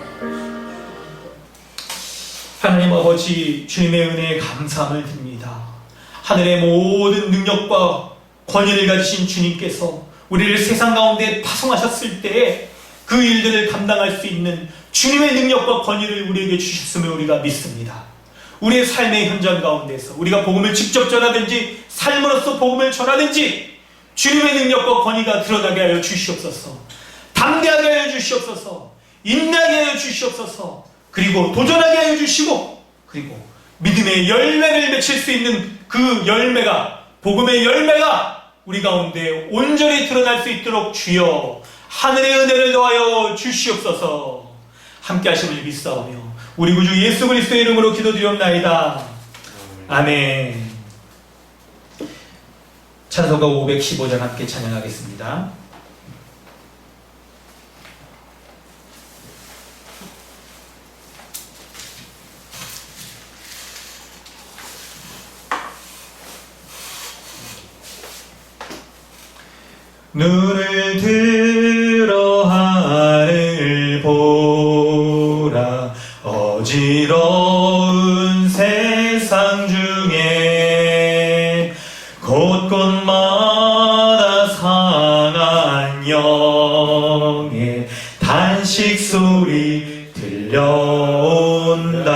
하나님 아버지, 주님의 은혜에 감사함을 드립니다. 하늘의 모든 능력과 권위를 가지신 주님께서 우리를 세상 가운데 파송하셨을 때에 그 일들을 감당할 수 있는 주님의 능력과 권위를 우리에게 주셨음을 우리가 믿습니다. 우리의 삶의 현장 가운데서 우리가 복음을 직접 전하든지 삶으로서 복음을 전하든지 주님의 능력과 권위가 드러나게 하여 주시옵소서. 담대하게 하여 주시옵소서. 인내하게 하여 주시옵소서. 그리고 도전하게 하여 주시고 그리고 믿음의 열매를 맺힐 수 있는 그 열매가, 복음의 열매가 우리 가운데 온전히 드러날 수 있도록 주여 하늘의 은혜를 더하여 주시옵소서. 함께 하심을 믿사오며 우리 구주 예수 그리스도의 이름으로 기도드리옵나이다. 아멘. 찬송가 515장 함께 찬양하겠습니다. 눈을 들어 하늘 보라. 어지러운 세상 중에 곳곳마다 상한 영의 단식 소리 들려온다.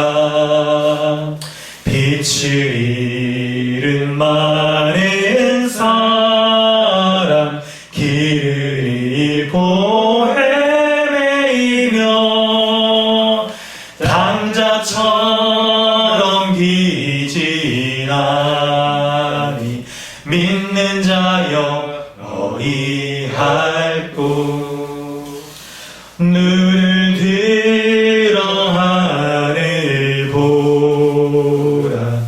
빛을 잃은 많은 사람 길을 잃고 헤매이며 당자처럼 기진하니 믿는 자여 너희 할 곳. 눈을 들어 하늘 보라.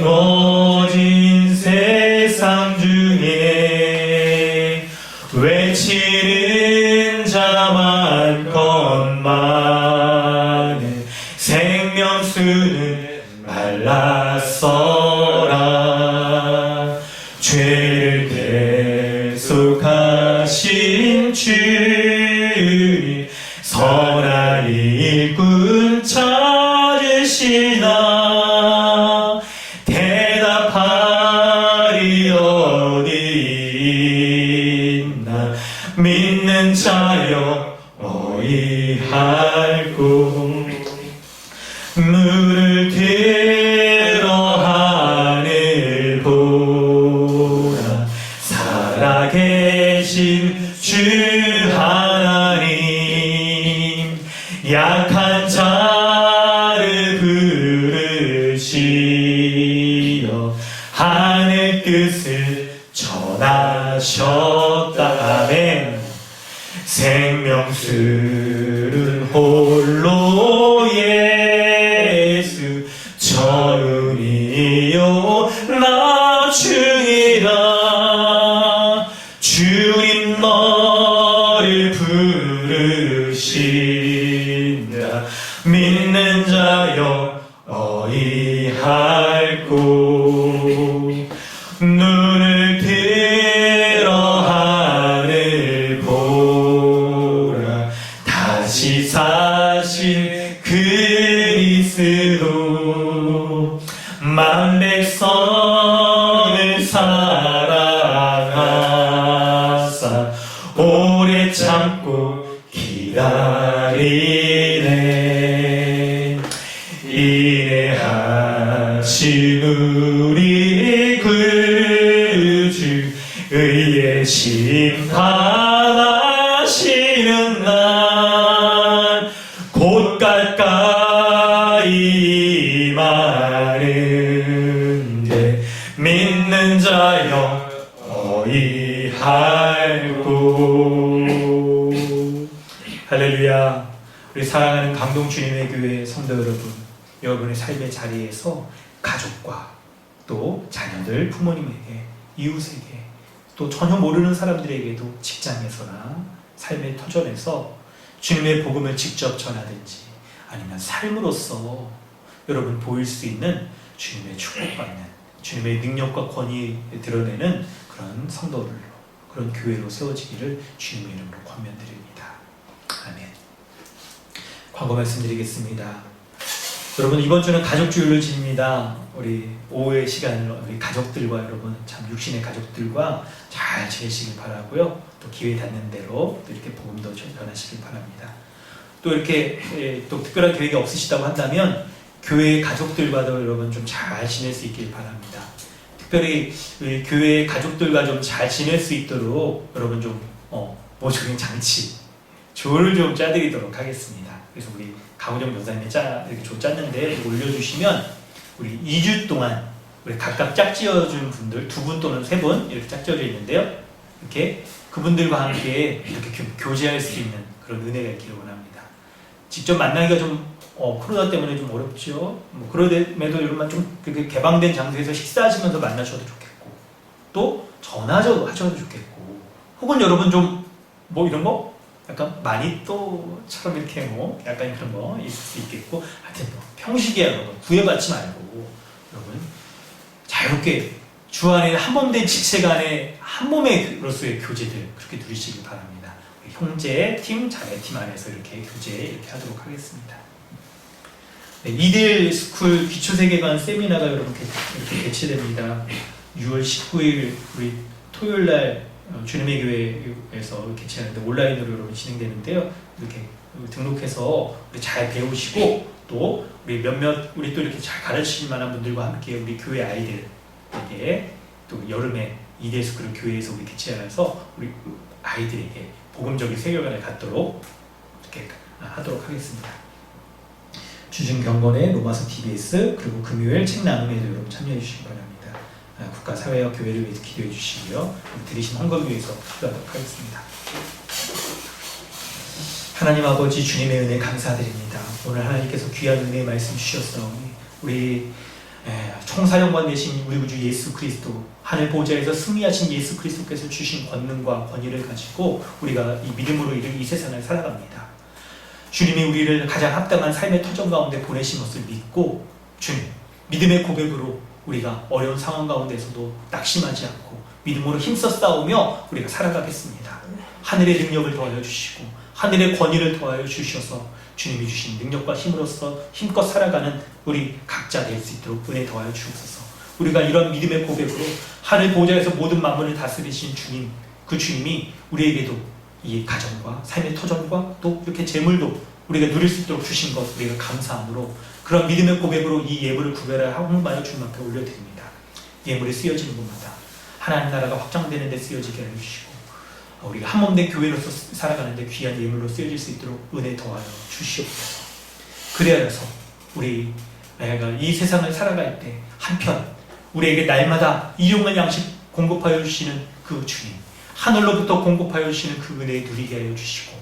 어진 세상 중에 외치는 자 많건만은 생명수는 말랐어라. 죄를 대속하신 주님 선한 일꾼 찾으시나. 대답하리 어디 있나. 믿는 자여 너희 할 곳. 눈을 들어 하늘 보라. 살아계신 주 하나님 약한 자를 부르시어 하늘 끝을 전하셨다. 아멘. 생명수는 홀로 예수 전이요 나중이라. 주님 너를 부르신다. 믿는 자여 너희 할 곳. 눈을 들어 하늘 보라. 다시 사신 그리스도 만백성을 사랑하사 오래 참고 기다리네. 인내하신 우리 구주 의의 심판하시는 날 곧 가까이 임하는데 믿는 자여 너희 할 곳. 할렐루야. 우리 사랑하는 감동 주님의 교회 성도 여러분, 여러분의 삶의 자리에서 가족과 또 자녀들, 부모님에게, 이웃에게, 또 전혀 모르는 사람들에게도 직장에서나 삶의 터전에서 주님의 복음을 직접 전하든지 아니면 삶으로서 여러분 보일 수 있는 주님의 축복받는, 주님의 능력과 권위를 드러내는 그런 성도들로, 그런 교회로 세워지기를 주님의 이름으로 권면드립니다. 아멘. 광고 말씀드리겠습니다. 여러분, 이번 주는 가족주일을 지닙니다. 우리 오후의 시간을 우리 가족들과, 여러분 참 육신의 가족들과 잘 지내시길 바라고요. 또 기회 닿는 대로 또 이렇게 복음도 전하시길 바랍니다. 또 이렇게 또 특별한 계획이 없으시다고 한다면 교회 가족들과도 여러분 좀 잘 지낼 수 있길 바랍니다. 특별히 우리 교회 가족들과 좀 잘 지낼 수 있도록 여러분 좀 모종의 장치 조를 좀 짜드리도록 하겠습니다. 그래서 우리 강우정 변사님이 이렇게 조 짰는데 올려주시면 우리 2주 동안 우리 각각 짝지어준 분들 2분 또는 3분 이렇게 짝지어져 있는데요. 이렇게 그분들과 함께 이렇게 교제할 수 있는 그런 은혜가 있기를 원합니다. 직접 만나기가 좀 코로나 때문에 좀 어렵죠. 뭐 그럼에도 여러분만 좀 그렇게 개방된 장소에서 식사하시면서 만나셔도 좋겠고, 또 전화로 하셔도 좋겠고, 혹은 여러분 좀 뭐 이런 거 약간 마니또처럼 이렇게 뭐 약간 그런 거 있을 수 있겠고, 하여튼 뭐 평식이야 여러분 구애받지 말고 여러분 자유롭게 주 안에 한 몸 된 지체 간의 한 몸으로서의 교제들 그렇게 누리시길 바랍니다. 형제 팀, 자매 팀 안에서 이렇게 교제 이렇게 하도록 하겠습니다. 네, 2대1 스쿨 기초세계관 세미나가 여러분 이렇게 개최됩니다. 6월 19일 우리 토요일날 주님의 교회에서 개최하는데 온라인으로 여러분 진행되는데요. 이렇게 등록해서 우리 잘 배우시고 또 우리 몇몇 우리 또 이렇게 잘 가르칠 만한 분들과 함께 우리 교회 아이들에게 또 여름에 2대 스쿨을 교회에서 우리 개최하면서 우리 아이들에게 복음적인 세계관을 갖도록 이렇게 하도록 하겠습니다. 주중 경건의 로마서 TBS 그리고 금요일 책 나눔에도 여러분 참여해 주시기 바랍니다. 국가 사회와 교회를 위해서 기도해 주시고요. 들으신 헌금을 위해서 기도하도록 하겠습니다. 하나님 아버지 주님의 은혜 감사드립니다. 오늘 하나님께서 귀한 은혜의 말씀 주셨사오니 우리 총사령관 되신 우리 구주 예수 그리스도 하늘 보좌에서 승리하신 예수 그리스도께서 주신 권능과 권위를 가지고 우리가 이 믿음으로 이 세상을 살아갑니다. 주님이 우리를 가장 합당한 삶의 터전 가운데 보내신 것을 믿고 주님 믿음의 고백으로 우리가 어려운 상황 가운데서도 낙심하지 않고 믿음으로 힘써 싸우며 우리가 살아가겠습니다. 하늘의 능력을 더하여 주시고 하늘의 권위를 더하여 주셔서 주님이 주신 능력과 힘으로써 힘껏 살아가는 우리 각자 될 수 있도록 은혜 더하여 주옵소서. 우리가 이런 믿음의 고백으로 하늘 보좌에서 모든 만물을 다스리신 주님, 그 주님이 우리에게도 이 가정과 삶의 터전과 또 이렇게 재물도 우리가 누릴 수 있도록 주신 것 우리가 감사함으로 그런 믿음의 고백으로 이 예물을 구별하여 헌금하여 주님 앞에 올려드립니다. 예물이 쓰여지는 곳마다 하나님 나라가 확장되는 데 쓰여지게 해주시고 우리가 한 몸 된 교회로서 살아가는데 귀한 예물로 쓰여질 수 있도록 은혜 더하여 주시옵소서. 그래야서 우리 내가 이 세상을 살아갈 때 한편 우리에게 날마다 일용할 양식 공급하여 주시는 그 주님, 하늘로부터 공급하여 주시는 그 은혜에 누리게 하여 주시고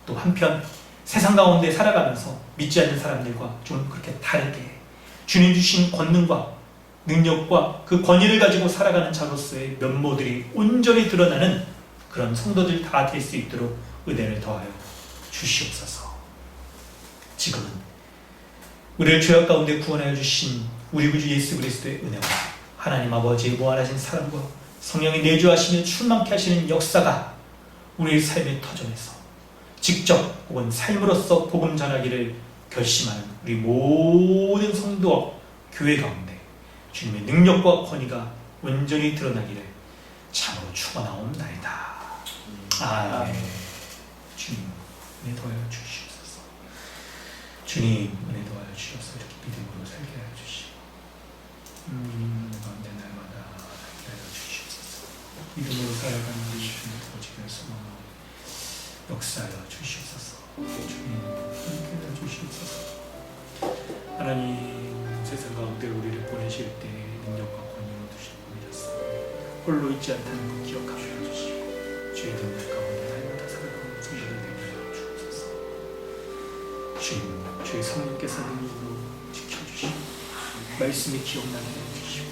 또 한편 세상 가운데 살아가면서 믿지 않는 사람들과 좀 그렇게 다르게 주님 주신 권능과 능력과 그 권위를 가지고 살아가는 자로서의 면모들이 온전히 드러나는 그런 성도들 다 될 수 있도록 은혜를 더하여 주시옵소서. 지금은 우리를 죄악 가운데 구원하여 주신 우리 구주 예수 그리스도의 은혜와 하나님 아버지의 무한하신 사랑과 성령이 내주하시며 충만케 하시는 역사가 우리의 삶의 터전에서 직접 혹은 삶으로서 복음 전하기를 결심하는 우리 모든 성도와 교회 가운데 주님의 능력과 권위가 온전히 드러나기를 참으로 축원하옵나이다. 아멘. 주님 은혜 더하여 주시옵소서. 주님 은혜 더하여 주셔서 이렇게 믿음으로 살게 하여 주시고 가운데 날마다 살게 하여 주시옵소서. 믿음으로 살아가는 우리 주님 보지를 소망하고 역사하여 주시옵소서. 주님 함께하여 주시옵소서. 하나님 세상 가운데 우리를 보내실 때 능력과 권위로 보내셨습니다. 홀로 있지 않다는 것 기억하여 주시고 주의 능력 가운데 날마다 살아가는 성도들 되게 하여 주옵소서. 주님 주의 성령께서 능력으로 지켜주시고 말씀이 기억나게 해주시고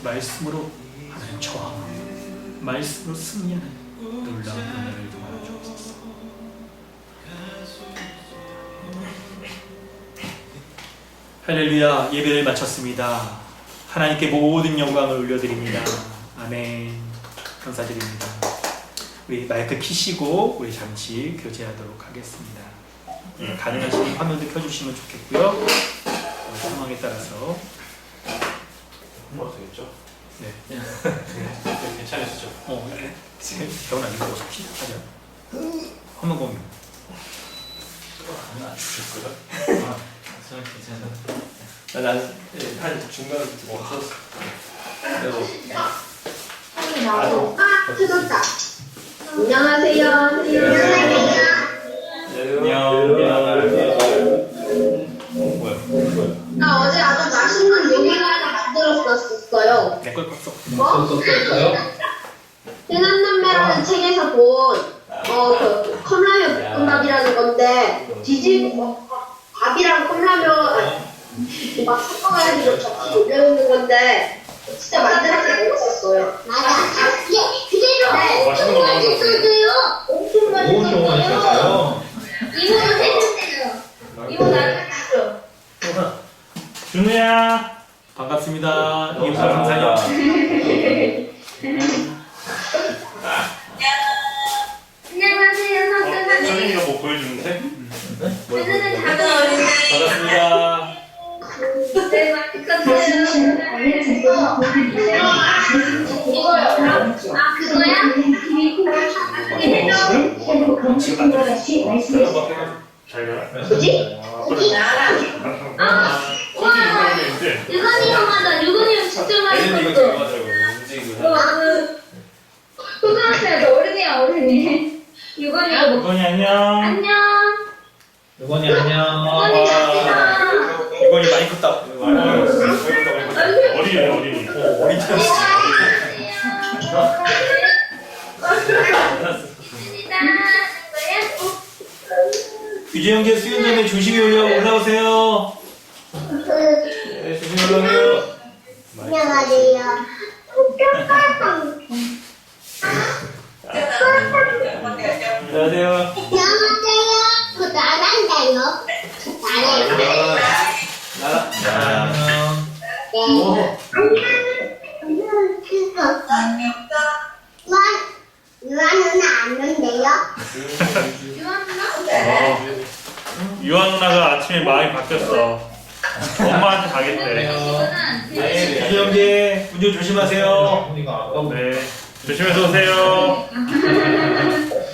말씀으로 하나님 저항하고 말씀으로 승리하는 놀라운 은혜를 도와주옵소서. 할렐루야. 예배를 마쳤습니다. 하나님께 모든 영광을 올려드립니다. 아멘. 감사드립니다. 우리 마이크 키시고 우리 잠시 교제하도록 하겠습니다. 가능하시면 화면도 켜주시면 좋겠고요. 상황에 따라서 되겠죠? 네. 괜찮으시죠? 병원 아니고 하자. 화면 공유. 안 주실 거야? 저는 괜찮아. 나는 한 중간에 멈췄어. 나도 찾았다. 안녕하세요. 뭐야? 나 어제 아주 맛있는 요리를 하나 만들었었어요. 썼었어요? 흔한 남매라는 책에서 본 그 컵라면 볶음밥이라는 건데 뒤집고 밥이랑 컵라면 막 섞어가지고 접시 올려놓는 건데 진짜 만들어서 먹었었어요. 맞아. 그대로 맛있는 거 맛있었어요. 엄청 너무 맛있었어요. 좋아하셨어요. 이모는 해주세요. 이모 나한테 줘. 준우야 반갑습니다. 이모 감사해요. 안녕하세요, 선생님. 선생님이가 뭐 보여주는데? 저는 작은 어린애. 반갑습니다. 네, 맛있었어요. 이거요. 아, 그거야? 잘 가. 뭐지? 아, 와, 유건이 형하다. 유건이 형 진짜 맛있었어. 초등학생 어른이야, 어른이. 유건이가 뭐? 이건이 안녕. 안녕. 요건이 안녕. 유건이 잘했다. 이건이 많이 컸다. 어린이 어린이. 어린이 유재영계 수연자매 조심히 올라오세요. 네, 조심히 올라오세요. 안녕하세요. 안녕하세요. 안녕하세요. 그 나란다요. 나란. 안녕. 유아는 안 는데요? 유한 누나가 아침에 마음이 바뀌었어. 엄마한테 가겠대. 유재영계 운전 조심하세요. 언니가 아까 네. 조심해서 오세요.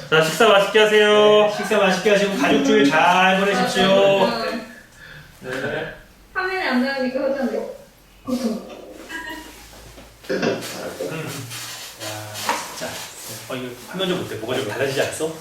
자, 식사 맛있게 하세요. 식사 맛있게 하시고 가족 주일 잘 보내십시오. 네. 화면에 안 나오니까 하잖아. 자, 이거 화면 좀 어때? 뭐가 좀 달라지지 않았어?